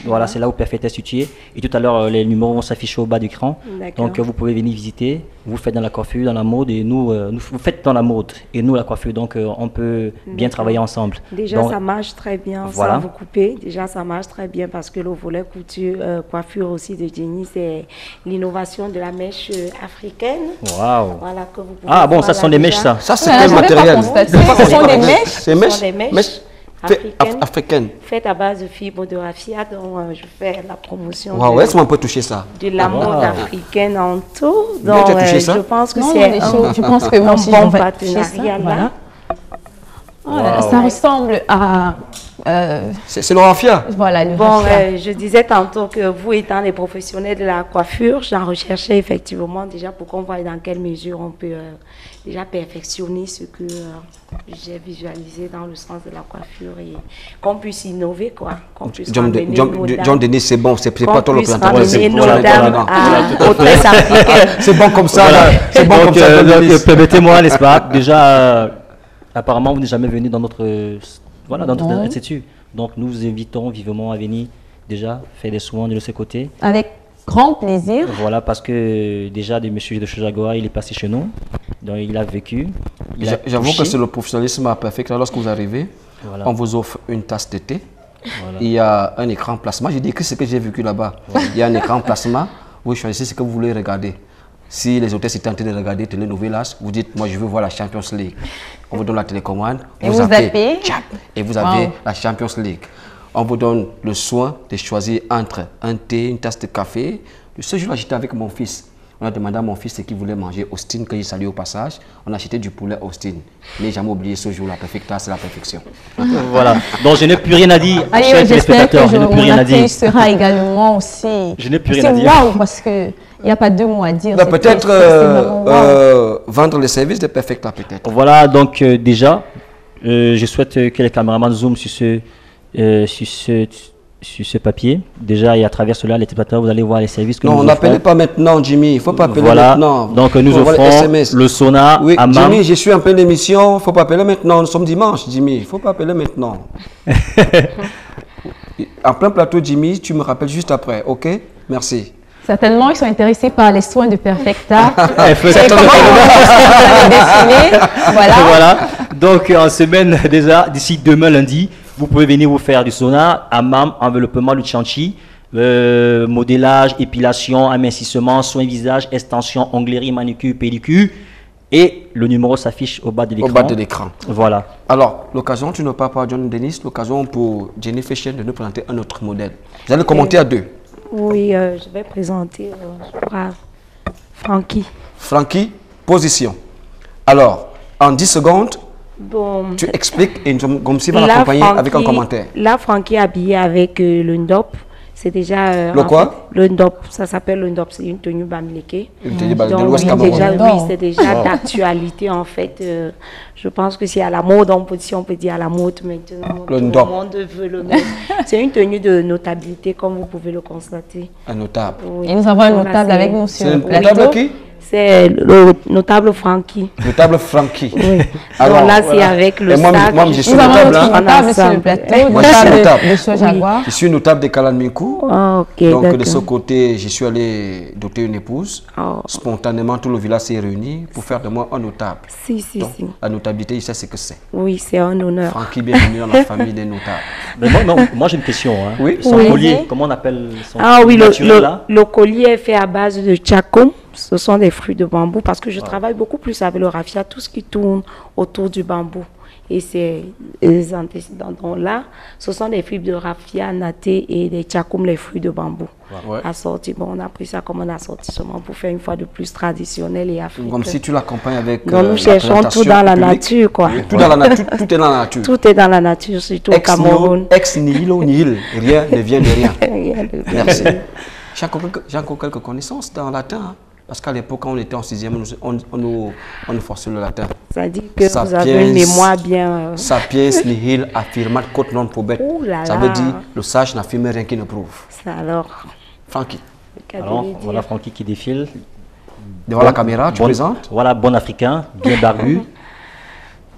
Voilà, c'est là où Perfecta est situé. Et tout à l'heure, les numéros vont s'afficher au bas du d'écran. Donc, vous pouvez venir visiter. Vous faites dans la coiffure, dans la mode. Et nous, vous faites dans la mode. Et nous, la coiffure. Donc, on peut bien travailler ensemble. Déjà, donc, ça marche très bien. Voilà. Sans vous couper. Déjà, ça marche très bien parce que le volet couture, coiffure aussi de Jenny, c'est l'innovation de la mèche africaine. Waouh. Voilà, que vous pouvez ah bon, ça sont des mèches, ça. Ça, c'est quel matériel? Ce sont des mèches. C'est mèches africaine. Faite à base de fibres de raffia, donc je fais la promotion. Wow, est-ce qu'on peut toucher ça? De la mode africaine en tout. Donc, je pense que c'est un bon partenariat là. Voilà, ça ressemble à... c'est le raffia. Voilà, le bon, raffia. je disais tantôt que vous étant les professionnels de la coiffure, j'en recherchais effectivement déjà pour qu'on voit dans quelle mesure on peut déjà perfectionner ce que j'ai visualisé dans le sens de la coiffure et qu'on puisse innover, quoi. Qu'on puisse John Denis, c'est bon, c'est pas toi le présenteur. C'est bon comme ça. C'est bon comme ça. Permettez-moi, n'est-ce pas? Déjà, apparemment, vous n'êtes jamais venu dans notre institut. Donc, nous vous invitons vivement à venir déjà faire des soins de ce côté. Avec grand plaisir. Voilà, parce que déjà, de monsieur de Jaguar, il est passé chez nous. Donc, il a vécu. J'avoue que c'est le professionnalisme à Perfecta. Lorsque vous arrivez, on vous offre une tasse de thé. Voilà. Il y a un écran plasma. J'ai dit que ce que j'ai vécu là-bas. Il y a un écran plasma. Vous choisissez ce que vous voulez regarder. Si les hôtesses étaient en train de regarder Telenovelas, vous dites, moi je veux voir la Champions League. On vous donne la télécommande, et vous zappez, et vous avez la Champions League. On vous donne le soin de choisir entre un thé, une tasse de café. Ce jour-là, j'étais avec mon fils. On a demandé à mon fils ce qu'il voulait manger. Austin, quand il salue au passage, on a acheté du poulet Austin. Je n'ai jamais oublié ce jour-là. Perfecta, c'est la perfection. Voilà. Donc je n'ai plus rien à dire. Allez, j'espère que mon accueil sera également aussi. Je n'ai plus rien à dire. C'est waouh, parce qu'il n'y a pas deux mots à dire. Peut-être vendre les services de Perfecta, peut-être. Voilà, donc déjà, je souhaite que les caméramans zooment sur ce papier. Déjà, et à travers cela, les téléspectateurs, vous allez voir les services que nous offrons. Non, n'appelez pas maintenant, Jimmy. Il ne faut pas appeler maintenant. Donc, nous offrons le sauna à Mam. Jimmy, je suis en pleine émission. Il ne faut pas appeler maintenant. Nous sommes dimanche, Jimmy. Il ne faut pas appeler maintenant. En plein plateau, Jimmy, tu me rappelles juste après. OK? Merci. Certainement, ils sont intéressés par les soins de Perfecta. Voilà. Donc, en semaine, déjà, d'ici demain, lundi, vous pouvez venir vous faire du sauna, hammam, enveloppement du chanchi, modélage, épilation, amincissement, soins visage, extension, onglerie, manucure, pédicure. Et le numéro s'affiche au bas de l'écran. Au bas de l'écran. Voilà. Alors, l'occasion, tu ne parles pas à John Dennis, l'occasion pour Jenny Fashion de nous présenter un autre modèle. Vous allez commenter à deux. Oui, je vais présenter Frankie. Frankie, position. Alors, en 10 secondes, tu expliques et comme si on va l'accompagner avec un commentaire. Là, Frankie est habillé avec le ndop. C'est déjà... le quoi? Le ndop. Ça s'appelle le ndop. C'est une tenue bamléké. Une tenue de l'Ouest Cameroun. Oui, c'est déjà d'actualité en fait. Je pense que c'est à la mode, si on peut dire à la mode maintenant. Le ndop. Tout le monde veut le mettre. C'est une tenue de notabilité comme vous pouvez le constater. Un notable. Oui. Et nous avons un notable avec nous sur le plateau. Notable qui? C'est le notable Frankie. Notable Frankie. Oui. Alors là, c'est avec le sac. Moi, je suis nous notable. Avons notable sur le plateau. Moi, je suis notable. De Jaguar. Je suis notable de Kalanmikou. Okay, donc, de ce côté, je suis allé doter une épouse. Spontanément, tout le village s'est réuni pour faire de moi un notable. Si. La notabilité, il sait ce que c'est. Oui, c'est un honneur. Frankie, bienvenue dans la famille des notables. Mais moi j'ai une question. Hein. Oui. Son collier, comment on appelle son collier naturel là? Le collier est fait à base de tchakoum. Ce sont des fruits de bambou parce que je travaille beaucoup plus avec le raffia, tout ce qui tourne autour du bambou. Et c'est les antécédents. Donc là, ce sont des fibres de raffia, naté et des tchakoum, les fruits de bambou. Assortis. Bon, on a pris ça comme un assortissement pour faire une fois de plus traditionnel et africain. Comme si tu l'accompagnes avec. Donc nous cherchons tout dans la nature, quoi. Tout dans la nature, tout est dans la nature. Tout est dans la nature, surtout au Cameroun. Ex nihilo nihil, rien ne vient de rien. Merci. J'ai encore quelques connaissances dans le latin. Hein. Parce qu'à l'époque, quand on était en 6e, on nous forçait le latin. Ça dit que vous avez une mémoire bien... Sapiens nihil affirmat quod non probet. Ça veut dire, le sage n'affirme rien qui ne prouve. Ça alors. Frankie. Alors, voilà Frankie qui défile. Devant la caméra, tu présentes. Voilà, bon africain, bien barbu,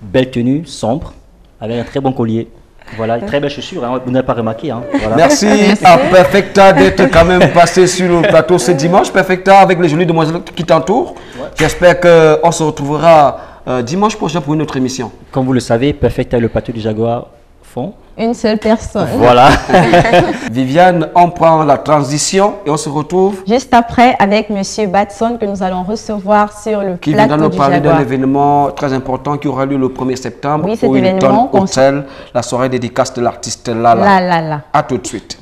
belle tenue, sombre, avec un très bon collier. Voilà, très belle chaussure, hein, vous n'avez pas remarqué. Hein, voilà. Merci à Perfecta d'être quand même passé sur le plateau ce dimanche. Perfecta avec les jolies demoiselles qui t'entourent. Ouais. J'espère qu'on se retrouvera dimanche prochain pour une autre émission. Comme vous le savez, Perfecta et le plateau du Jaguar font une seule personne. Voilà. Viviane, on prend la transition et on se retrouve juste après avec Monsieur Batson que nous allons recevoir sur le plateau du Jaguar. Qui viendra nous parler d'un événement très important qui aura lieu le 1er septembre oui, au Hilton Hotel, la soirée dédicace de l'artiste Lala. À tout de suite.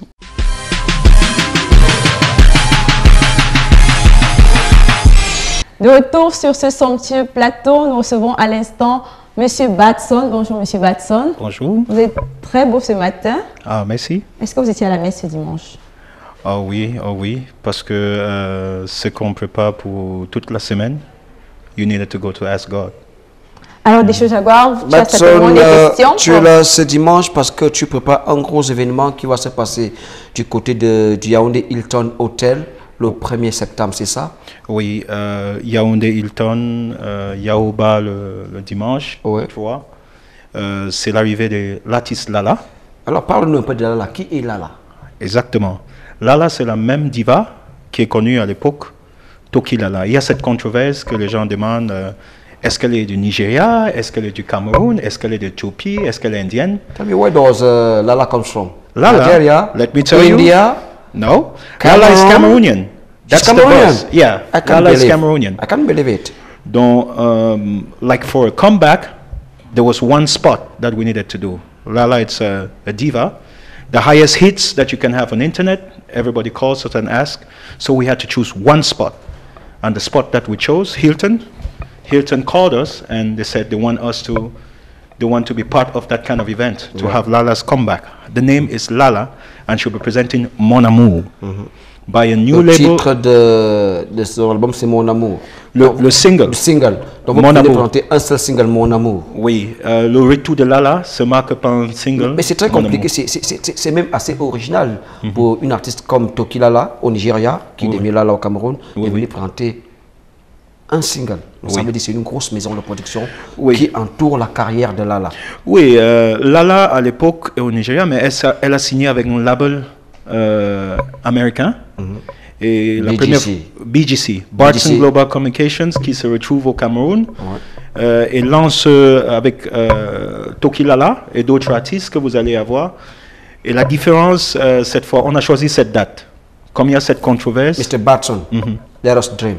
De retour sur ce somptueux plateau, nous recevons à l'instant Monsieur Batson. Bonjour Monsieur Batson. Bonjour. Vous êtes très beau ce matin. Ah, merci. Est-ce que vous étiez à la messe ce dimanche? Oh oui, parce que ce qu'on prépare pour toute la semaine, you needed to go to ask God. Alors, des choses à voir, tu as certainement des questions. Tu es là ce dimanche parce que tu prépares un gros événement qui va se passer du côté du Yaoundé Hilton Hotel le 1er septembre, c'est ça? Oui, Yaoundé Hilton, Yaouba le dimanche, tu vois. C'est l'arrivée de l'artiste Lala. Alors, parle-nous un peu de Lala. Qui est Lala? Exactement. Lala, c'est la même diva qui est connue à l'époque, Toki Lala. Il y a cette controverse que les gens demandent, est-ce qu'elle est du Nigeria? Est-ce qu'elle est du Cameroun? Est-ce qu'elle est d'Éthiopie? Est-ce qu'elle est indienne? Tell me, where does Lala come from? Lala, Nigeria? let me tell India? No, Lala is Cameroonian. That's the buzz. Yeah, I can't Lala is believe. Cameroonian. I can't believe it. Donc, like for a comeback, there was one spot that we needed to do. Lala, it's a diva. The highest hits that you can have on internet, everybody calls us and asks. So we had to choose one spot. And the spot that we chose, Hilton called us and they said they want to be part of that kind of event, to have Lala's comeback. The name is Lala, and she'll be presenting Mon Amour by a new label. Le titre de son album, c'est Mon Amour. Le single. Le single. Donc, vous Mon pouvez Amour. présenter un seul single, Mon Amour. Oui, le retour de Lala se marque par un single. Mais c'est très Mon compliqué, Amour. c'est même assez original pour une artiste comme Toki Lala au Nigeria, qui devient Lala au Cameroun, de venir présenter un single. Donc, ça veut dire que c'est une grosse maison de production qui entoure la carrière de Lala. Oui, Lala à l'époque est au Nigeria, mais elle a signé avec un label américain. Et la première BGC, Barton Global Communications, qui se retrouve au Cameroun, et lance avec Toki Lala et d'autres artistes que vous allez avoir. Et la différence, cette fois, on a choisi cette date. Comme il y a cette controverse. Mr. Barton, let us dream.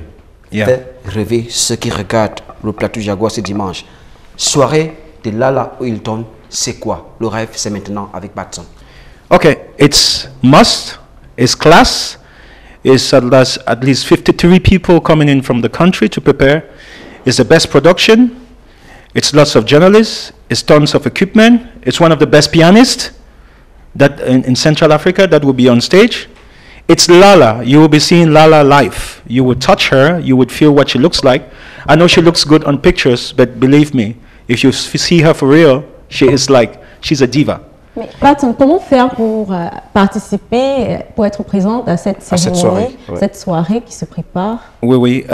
Yeah. Fait rêver ceux qui regardent le plateau Jaguar ce dimanche. Soirée de Lala au Hilton, c'est quoi? Le rêve, c'est maintenant avec Barton. Okay, it's must, it's class, it's at least 53 people coming in from the country to prepare. It's the best production, it's lots of journalists, it's tons of equipment, it's one of the best pianists that in Central Africa that will be on stage. It's Lala. You will be seeing Lala live. You would touch her, you would feel what she looks like. I know she looks good on pictures, but believe me, if you see her for real, she's a diva. Mais Barton, comment faire pour participer, pour être présente à cette cérémonie, cette soirée qui se prépare? Oui.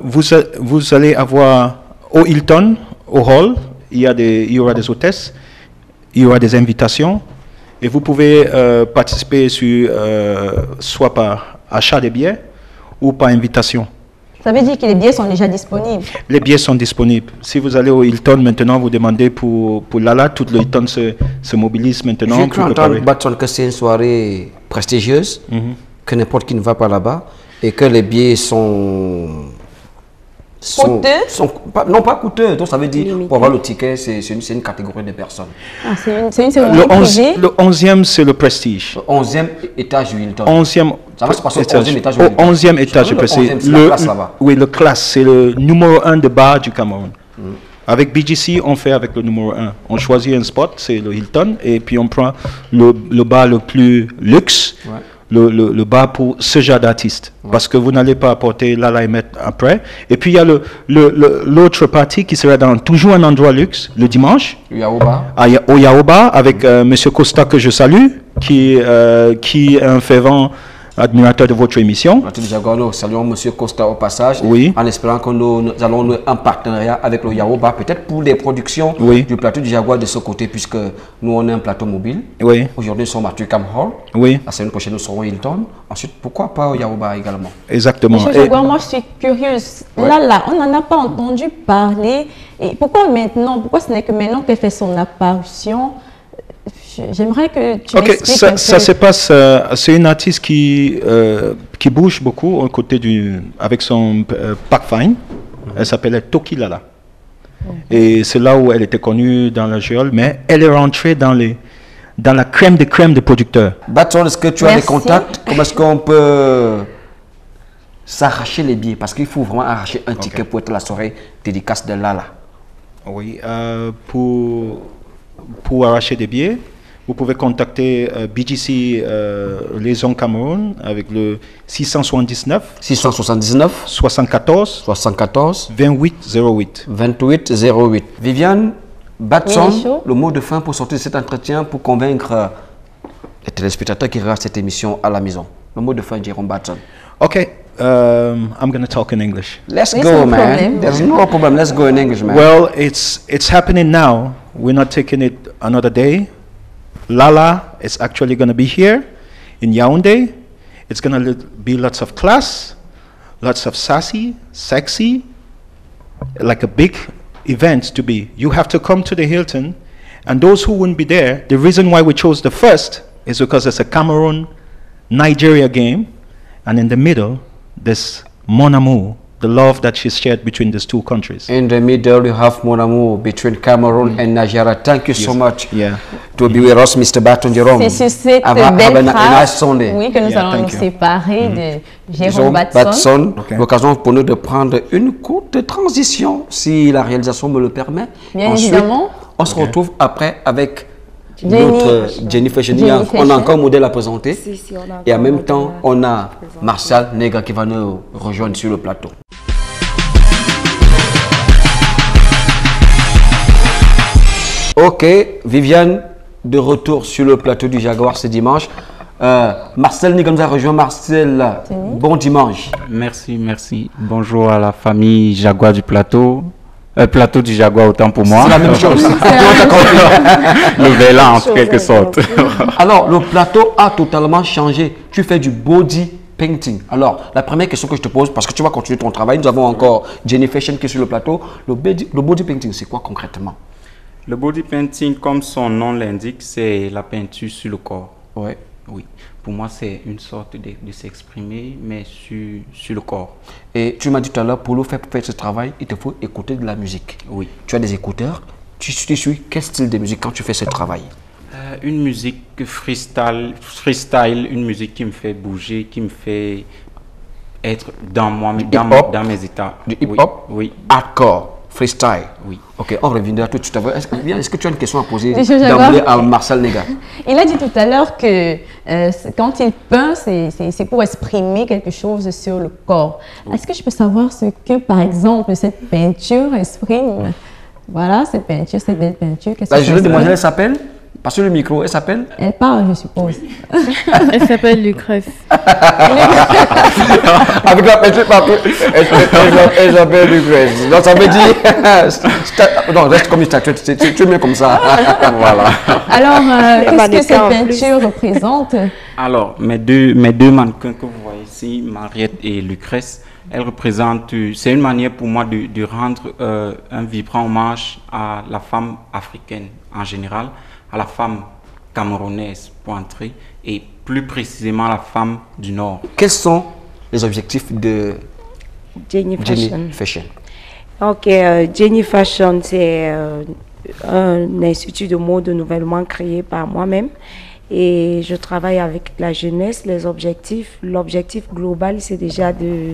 Vous allez avoir au Hilton, au hall, il y aura des hôtesses, il y aura des invitations, et vous pouvez participer soit par achat des billets ou par invitation. Ça veut dire que les billets sont déjà disponibles? Les billets sont disponibles. Si vous allez au Hilton maintenant, vous demandez pour Lala, tout le Hilton se mobilise maintenant. J'ai cru entendre, Barton, que c'est une soirée prestigieuse, que n'importe qui ne va pas là-bas, et que les billets sont coûteux? Non, pas coûteux. Donc ça veut dire, pour avoir le ticket, c'est une catégorie de personnes. Ah, c'est une cérémonie privée? Le 11e, c'est le prestige. Le 11e étage du Hilton. 11e ça va se passer au 11e étage. Au 11e étage, le classe, c'est le numéro 1 de bar du Cameroun. Avec BGC, on fait avec le numéro 1. On choisit un spot, c'est le Hilton, et puis on prend le bar le plus luxe, le bar pour ce genre d'artiste. Parce que vous n'allez pas apporter Lala et mettre après. Et puis il y a l'autre partie qui sera dans toujours un endroit luxe, le dimanche. Au Yaoba, avec M. Costa, que je salue, qui est un fervent admirateur de votre émission. Nous saluons M. Costa au passage, oui. En espérant que nous allons nouer un partenariat avec le Yaoba, peut-être pour les productions du plateau du Jaguar de ce côté, puisque nous on est un plateau mobile. Oui. Aujourd'hui nous sommes à Turcam Hall. Oui. La semaine prochaine nous serons à Hilton. Ensuite, pourquoi pas au Yaoba également? Exactement. Monsieur Jaguar, moi je suis curieuse. Là, on n'en a pas entendu parler. Et pourquoi maintenant? Pourquoi ce n'est que maintenant qu'elle fait son apparition? J'aimerais que tu m'expliques un peu. Ça se passe, c'est une artiste qui bouge beaucoup aux côtés avec son pack fine. Elle s'appelait Toki Lala. Et c'est là où elle était connue dans la géole, mais elle est rentrée dans la crème des producteurs. Barton, est-ce que tu as des contacts? Comment est-ce qu'on peut s'arracher les billets? Parce qu'il faut vraiment arracher un ticket pour être la soirée dédicace de Lala. Oui, pour arracher des billets, vous pouvez contacter BGC Liaison Cameroun avec le 679 74 2808. Viviane, Barton, le mot de fin pour sortir de cet entretien, pour convaincre les téléspectateurs qui regardent cette émission à la maison. Le mot de fin, Jérôme Barton. Okay, I'm going to talk in English. Let's go, man. There's no problem. Let's go in English, man. Well, it's happening now. We're not taking it another day. Lala is actually going to be here in Yaoundé. It's going to be lots of class, lots of sassy, sexy, like a big event to be. You have to come to the Hilton, and those who wouldn't be there, the reason why we chose the first is because it's a Cameroon-Nigeria game, and in the middle, this mon amour, the love that she shared between these two countries. In the middle, you have mon amour between Cameroon and Nigeria. Thank you so much to be with us, Mr. Baton Jerome. C'est sur cette belle phrase, oui, que nous allons nous séparer de Jérôme Batson. L'occasion pour nous de prendre une courte transition, si la réalisation me le permet. Bien Ensuite, évidemment. On se retrouve après avec notre Jennifer Cheney. On a encore un modèle à présenter. Et en même temps, on a Martial Nega qui va nous rejoindre sur le plateau. Ok, Viviane, de retour sur le plateau du Jaguar ce dimanche. Marcel Nega nous a rejoint. Marcel, bon dimanche. Merci, merci. Bonjour à la famille Jaguar du plateau. Plateau du Jaguar, autant pour moi. C'est la même chose. Le vélan, en quelque sorte. Alors, le plateau a totalement changé. Tu fais du body painting. Alors, la première question que je te pose, parce que tu vas continuer ton travail, nous avons encore Jenny Fashion qui est sur le plateau. Le body painting, c'est quoi concrètement? Le body painting, comme son nom l'indique, c'est la peinture sur le corps. Ouais. Oui. Pour moi, c'est une sorte de s'exprimer, mais sur le corps. Et tu m'as dit tout à l'heure, pour faire ce travail, il te faut écouter de la musique. Oui. Tu as des écouteurs. Tu suis quel style de musique quand tu fais ce travail? Une musique freestyle, une musique qui me fait bouger, qui me fait être dans moi, dans mes états. Du hip-hop? Oui. Hardcore. Freestyle. Oui. Ok, on reviendra tout de suite. Est-ce que tu as une question à poser d'emblée à Marcel Nega? Il a dit tout à l'heure que quand il peint, c'est pour exprimer quelque chose sur le corps. Est-ce que je peux savoir ce que, par exemple, cette peinture exprime? Voilà, cette peinture, cette belle peinture. La jolie demoiselle s'appelle? Parce que le micro, elle s'appelle? Elle parle, je suppose. Elle s'appelle Lucrèce. Avec la peinture partout, elle s'appelle Lucrèce. Donc ça veut dire... non, reste comme une statue, tu es mieux comme ça. Voilà. Alors, qu'est-ce que cette peinture représente? Alors, mes deux mannequins que vous voyez ici, Mariette et Lucrèce, elles représentent... C'est une manière pour moi de rendre un vibrant hommage à la femme africaine en général, à la femme camerounaise pour entrer, et plus précisément à la femme du Nord. Quels sont les objectifs de Jenny Fashion? Ok, Jenny Fashion, c'est un institut de mode nouvellement créé par moi-même. Et je travaille avec la jeunesse. Les objectifs, l'objectif global, c'est déjà de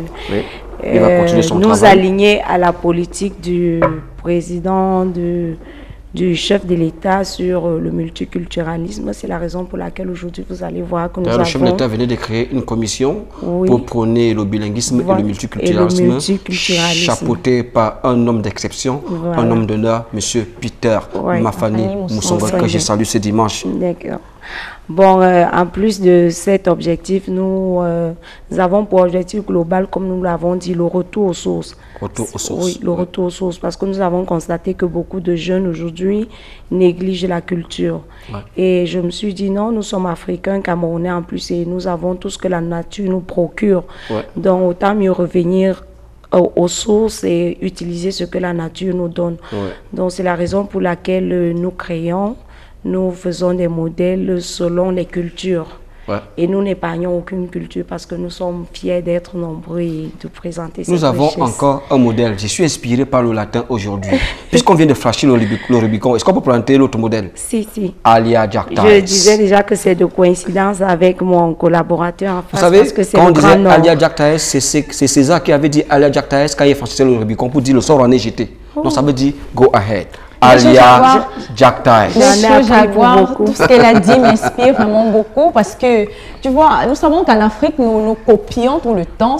nous aligner à la politique du président, du chef de l'État sur le multiculturalisme. C'est la raison pour laquelle aujourd'hui vous allez voir que nous avons... Le chef de l'État venait de créer une commission pour prôner le bilinguisme et le multiculturalisme, chapeauté par un homme d'exception, un homme d'honneur, M. Peter Mafani Moussonga, que j'ai salué ce dimanche. D'accord. Bon, en plus de cet objectif, nous avons pour objectif global, comme nous l'avons dit, le retour aux sources. Retour aux sources. Oui, le retour aux sources, parce que nous avons constaté que beaucoup de jeunes aujourd'hui négligent la culture. Ouais. Et je me suis dit, non, nous sommes africains, camerounais en plus, et nous avons tout ce que la nature nous procure. Ouais. Donc, autant mieux revenir aux sources et utiliser ce que la nature nous donne. Ouais. Donc, c'est la raison pour laquelle nous créons. Nous faisons des modèles selon les cultures. Ouais. Et nous n'épargnons aucune culture parce que nous sommes fiers d'être nombreux et de présenter cette richesse. Nous avons encore un modèle. Je suis inspiré par le latin aujourd'hui. Puisqu'on vient de flasher le Rubicon, est-ce qu'on peut présenter l'autre modèle? Si, si. Alia Jack Tice. Je disais déjà que c'est de coïncidence avec mon collaborateur en face. Vous savez, parce que quand on disait Alia Jack Tice, c'est César qui avait dit Alia Jack Tice quand il franchissait le Rubicon pour dire le sort en est jeté. Donc ça veut dire go ahead. Alia Jack Tice. Tout ce qu'elle a dit m'inspire vraiment beaucoup parce que, tu vois, nous savons qu'en Afrique, nous copions tout le temps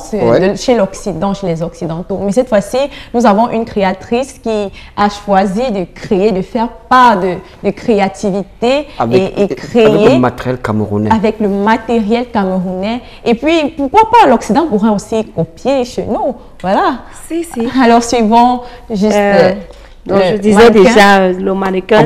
chez l'Occident, chez les Occidentaux. Mais cette fois-ci, nous avons une créatrice qui a choisi de créer, de faire part de créativité et créer avec le matériel camerounais. Avec le matériel camerounais. Et puis, pourquoi pas l'Occident pourrait aussi copier chez nous? Voilà. Si, si. Alors, suivons juste... donc, je disais déjà, le mannequin,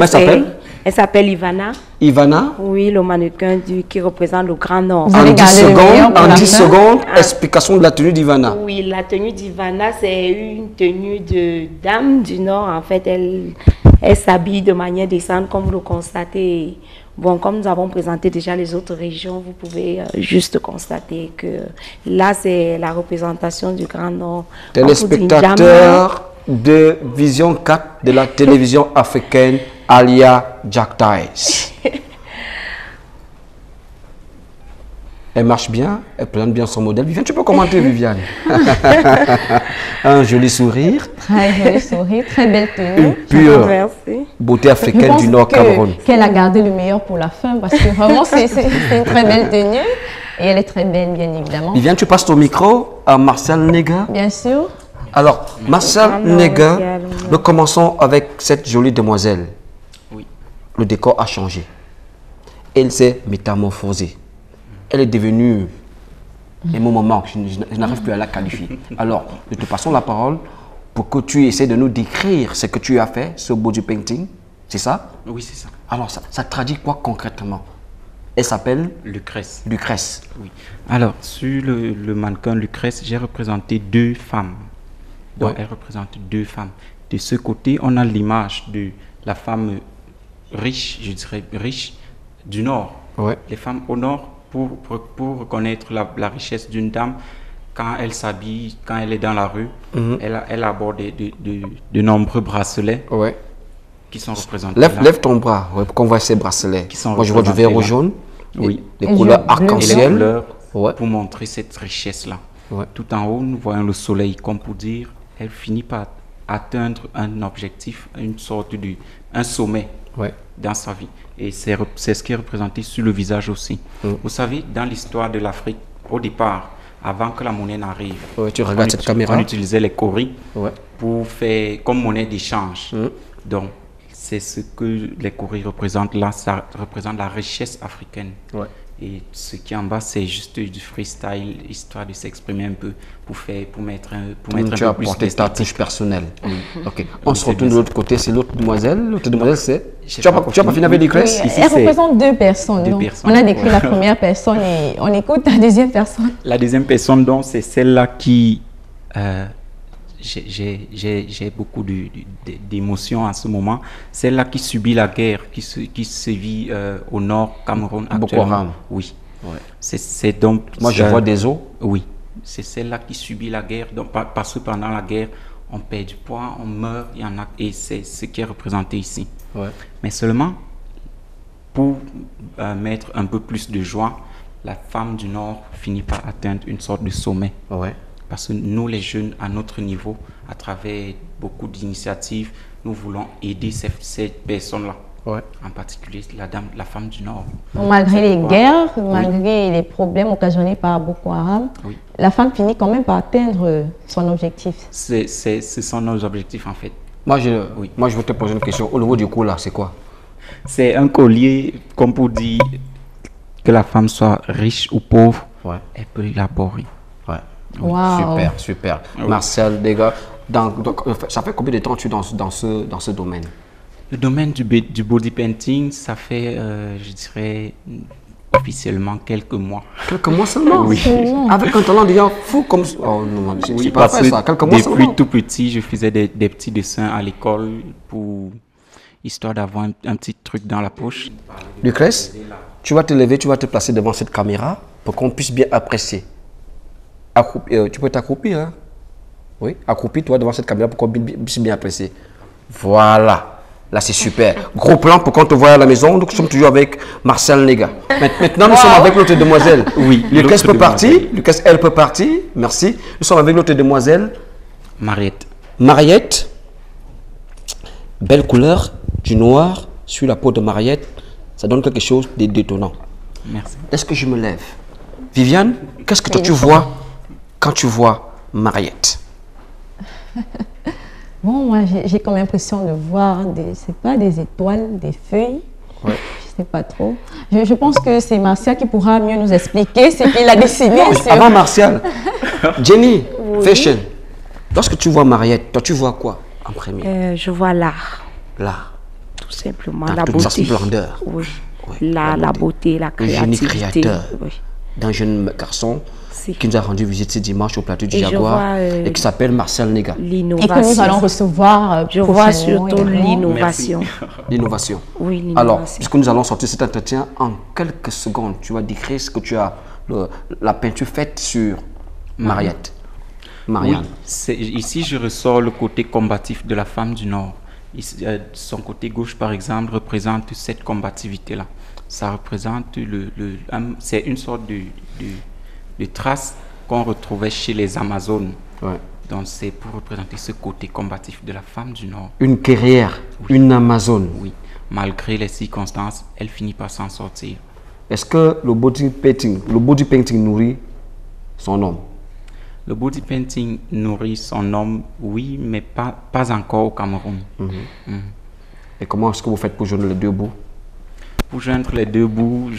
elle s'appelle Ivana. Ivana? Oui, le mannequin qui représente le Grand Nord. En 10 secondes, explication de la tenue d'Ivana. Oui, la tenue d'Ivana, c'est une tenue de dame du Nord. En fait, elle s'habille de manière décente, comme vous le constatez. Bon, comme nous avons présenté déjà les autres régions, vous pouvez juste constater que là, c'est la représentation du Grand Nord. Téléspectateurs de Vision 4 de la télévision africaine, Alia Jack Dice. Elle marche bien, elle plante bien son modèle. Viviane, tu peux commenter, Viviane. Un joli sourire. Très joli sourire, très belle tenue. Une pure beauté africaine du Nord Cameroun. Qu'elle a gardé le meilleur pour la fin parce que vraiment, c'est une très belle tenue. Et elle est très belle, bien évidemment. Viviane, tu passes ton micro à Marcel Nega. Bien sûr. Alors, Marcel Nega, nous commençons avec cette jolie demoiselle. Oui. Le décor a changé. Elle s'est métamorphosée. Elle est devenue un moment manque, je n'arrive plus à la qualifier. Alors, nous te passons la parole pour que tu essaies de nous décrire ce que tu as fait, ce body painting. C'est ça? Oui, c'est ça. Alors, ça traduit quoi concrètement? Elle s'appelle Lucrèce. Lucrèce. Oui. Alors, sur le mannequin Lucrèce, j'ai représenté 2 femmes. Donc, elle représente 2 femmes. De ce côté, on a l'image de la femme riche, je dirais riche, du Nord. Ouais. Les femmes au Nord, pour reconnaître la richesse d'une dame, quand elle s'habille, quand elle est dans la rue, elle aborde de nombreux bracelets qui sont représentés. Lève ton bras pour qu'on voit ces bracelets. Moi, je vois du vert au jaune, oui. les couleurs arc-en-ciel. Pour montrer cette richesse-là. Tout en haut, nous voyons le soleil, comme pour dire, elle finit par atteindre un objectif, une sorte un sommet dans sa vie. Et c'est ce qui est représenté sur le visage aussi. Vous savez, dans l'histoire de l'Afrique, au départ, avant que la monnaie n'arrive, tu regardes cette caméra. On utilisait les cauris pour faire comme monnaie d'échange. Donc, c'est ce que les cauris représentent là, ça représente la richesse africaine. Et ce qui est en bas, c'est juste du freestyle, histoire de s'exprimer un peu, pour mettre un peu plus tu as apporté ta touche personnelle. Ok. On se retourne de l'autre côté, c'est l'autre demoiselle. L'autre demoiselle, c'est... Tu n'as pas fini avec Lucrèce? Elle représente 2 personnes. On a décrit la première personne et on écoute la deuxième personne. La deuxième personne, donc, c'est celle-là qui... j'ai beaucoup d'émotions à ce moment. Celle-là qui subit la guerre, qui se vit au nord Cameroun actuellement. Oui. C'est donc. Moi, je vois des os. Oui. C'est celle-là qui subit la guerre. Donc, parce que pendant la guerre, on perd du poids, on meurt, il y en a, et c'est ce qui est représenté ici. Mais seulement pour mettre un peu plus de joie, la femme du Nord finit par atteindre une sorte de sommet. Parce que nous, les jeunes, à notre niveau, à travers beaucoup d'initiatives, nous voulons aider ces personnes-là. En particulier la femme du Nord. Malgré les guerres, malgré les problèmes occasionnés par Boko Haram, la femme finit quand même par atteindre son objectif. Ce sont nos objectifs en fait. Moi, je veux te poser une question. Au niveau du cou, là, c'est quoi? C'est un collier, comme pour dire que la femme soit riche ou pauvre, elle peut l'élaborer. Wow. Super. Marcel, les gars, ça fait combien de temps tu es dans ce domaine? Le domaine du body painting, ça fait, je dirais, officiellement quelques mois. Quelques mois seulement? Oui. Avec un talent déjà fou comme... Oh non, oui, pas fait ça. Quelques mois seulement. Depuis tout petit, je faisais des petits dessins à l'école histoire d'avoir un petit truc dans la poche. Lucrèce, tu vas te lever, tu vas te placer devant cette caméra pour qu'on puisse bien apprécier. Tu peux t'accroupir, hein? Oui, accroupis-toi devant cette caméra pour qu'on puisse bien apprécier. Voilà, là c'est super. Gros plan pour qu'on te voie à la maison. Donc nous sommes toujours avec Marcel Nega. Maintenant nous sommes avec l'autre demoiselle. Oui, Lucrèce peut partir. Lucrèce, elle peut partir. Merci. Nous sommes avec l'autre demoiselle. Mariette. Mariette. Belle couleur, du noir sur la peau de Mariette. Ça donne quelque chose de détonnant. Merci. Est-ce que je me lève? Viviane, qu'est-ce que toi tu vois quand tu vois Mariette? Bon, moi, j'ai comme l'impression de voir des étoiles, des feuilles. Je ne sais pas trop. Je pense que c'est Martial qui pourra mieux nous expliquer ce qu'il a dessiné. Avant Martial, Jenny, Fashion. Lorsque tu vois Mariette, toi, tu vois quoi en premier? Je vois l'art. L'art. Tout simplement. Dans La toute beauté. sa splendeur. Oui. La beauté, la créativité. Un génie créateur. D'un jeune garçon aussi. Qui nous a rendu visite ce dimanche au plateau du Et Jaguar et qui s'appelle Marcel Nega. Et que nous allons recevoir. Je vois surtout l'innovation. L'innovation. Oui, l'innovation. Alors, puisque nous allons sortir cet entretien en quelques secondes, tu vas décrire ce que tu as, la peinture faite sur Mariette. Marianne. Oui, ici, je ressors le côté combatif de la femme du Nord. Ici, son côté gauche, par exemple, représente cette combativité-là. Ça représente c'est une sorte de trace qu'on retrouvait chez les Amazones. Ouais. Donc c'est pour représenter ce côté combatif de la femme du Nord. Une guerrière, oui. Une Amazone. Oui, malgré les circonstances, elle finit par s'en sortir. Est-ce que le body painting nourrit son homme? Le body painting nourrit son homme, oui, mais pas encore au Cameroun. Et comment est-ce que vous faites pour joindre les deux bouts? Pour joindre les deux bouts,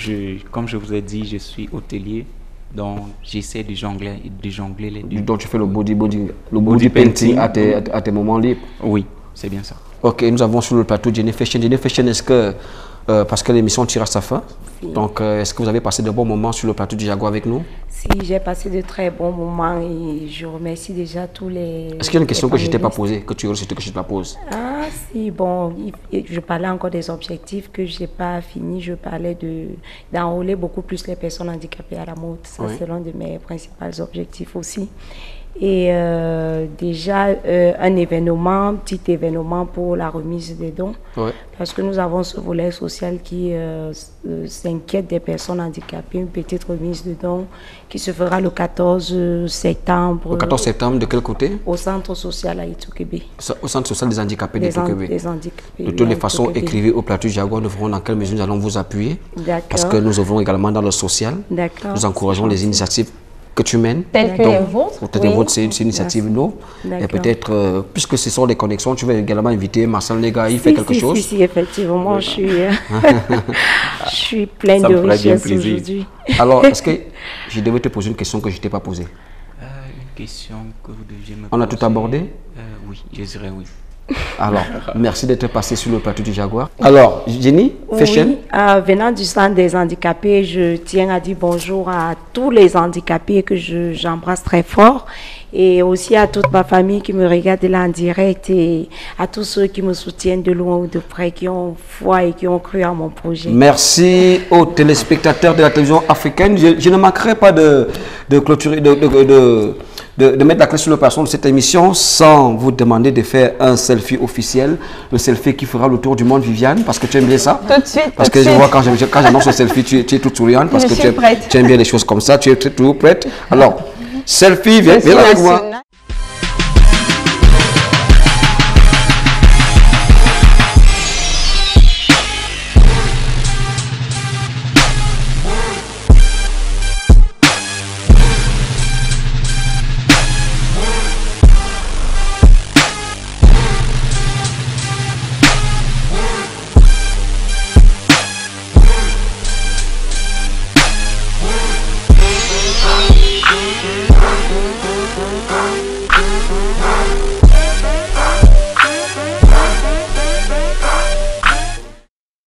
comme je vous ai dit, je suis hôtelier, donc j'essaie de jongler les deux. Donc tu fais le body painting à tes moments libres? Oui, c'est bien ça. Ok, nous avons sur le plateau Jenny Fashion. Jenny Fashion, est-ce que, parce que l'émission tire à sa fin, donc est-ce que vous avez passé de bons moments sur le plateau du Jaguar avec nous? Si, j'ai passé de très bons moments et je remercie déjà tous les... Est-ce qu'il y a une question que je ne t'ai pas posée, que tu aurais souhaité que je te la pose? Ah si, bon, je parlais encore des objectifs que je n'ai pas fini. Je parlais d'enrôler beaucoup plus les personnes handicapées à la mode. Ça, oui. C'est l'un de mes principaux objectifs aussi. Et déjà, un petit événement pour la remise des dons. Ouais. Parce que nous avons ce volet social qui s'inquiète des personnes handicapées. Une petite remise de dons qui se fera le 14 septembre. Le 14 septembre, de quel côté? Au centre social à Itoukébé. Au centre social des handicapés d'Itoukébé. Des handicapés. De toutes les façons, écrivez au plateau du Jaguar, nous verrons dans quelle mesure nous allons vous appuyer. Parce que nous œuvrons également dans le social. Nous encourageons les initiatives que tu mènes. Telles que les vôtres. Les vôtres, c'est une initiative noble. Et peut-être, puisque ce sont des connexions, tu vas également inviter Marcel Nega, il fait quelque chose. Si, effectivement, je suis pleine de richesse aujourd'hui. Alors, est-ce que je devais te poser une question que je ne t'ai pas posée? Une question que vous deviez me poser. On a tout abordé? Oui, je dirais oui. Alors, merci d'être passé sur le plateau du Jaguar. Alors, Jenny Fashion. Oui, venant du centre des handicapés, je tiens à dire bonjour à tous les handicapés que j'embrasse très fort et aussi à toute ma famille qui me regarde là en direct et à tous ceux qui me soutiennent de loin ou de près, qui ont foi et qui ont cru à mon projet. Merci aux téléspectateurs de la télévision africaine. Je ne manquerai pas de clôturer, de mettre la clé sur le passage de cette émission sans vous demander de faire un selfie officiel, le selfie qui fera le tour du monde, Viviane, parce que tu aimes bien ça. Tout de suite. Parce que je vois quand j'annonce le selfie, tu es toute souriante parce que tu aimes bien les choses comme ça, tu es toujours prête. Alors, selfie, viens avec moi.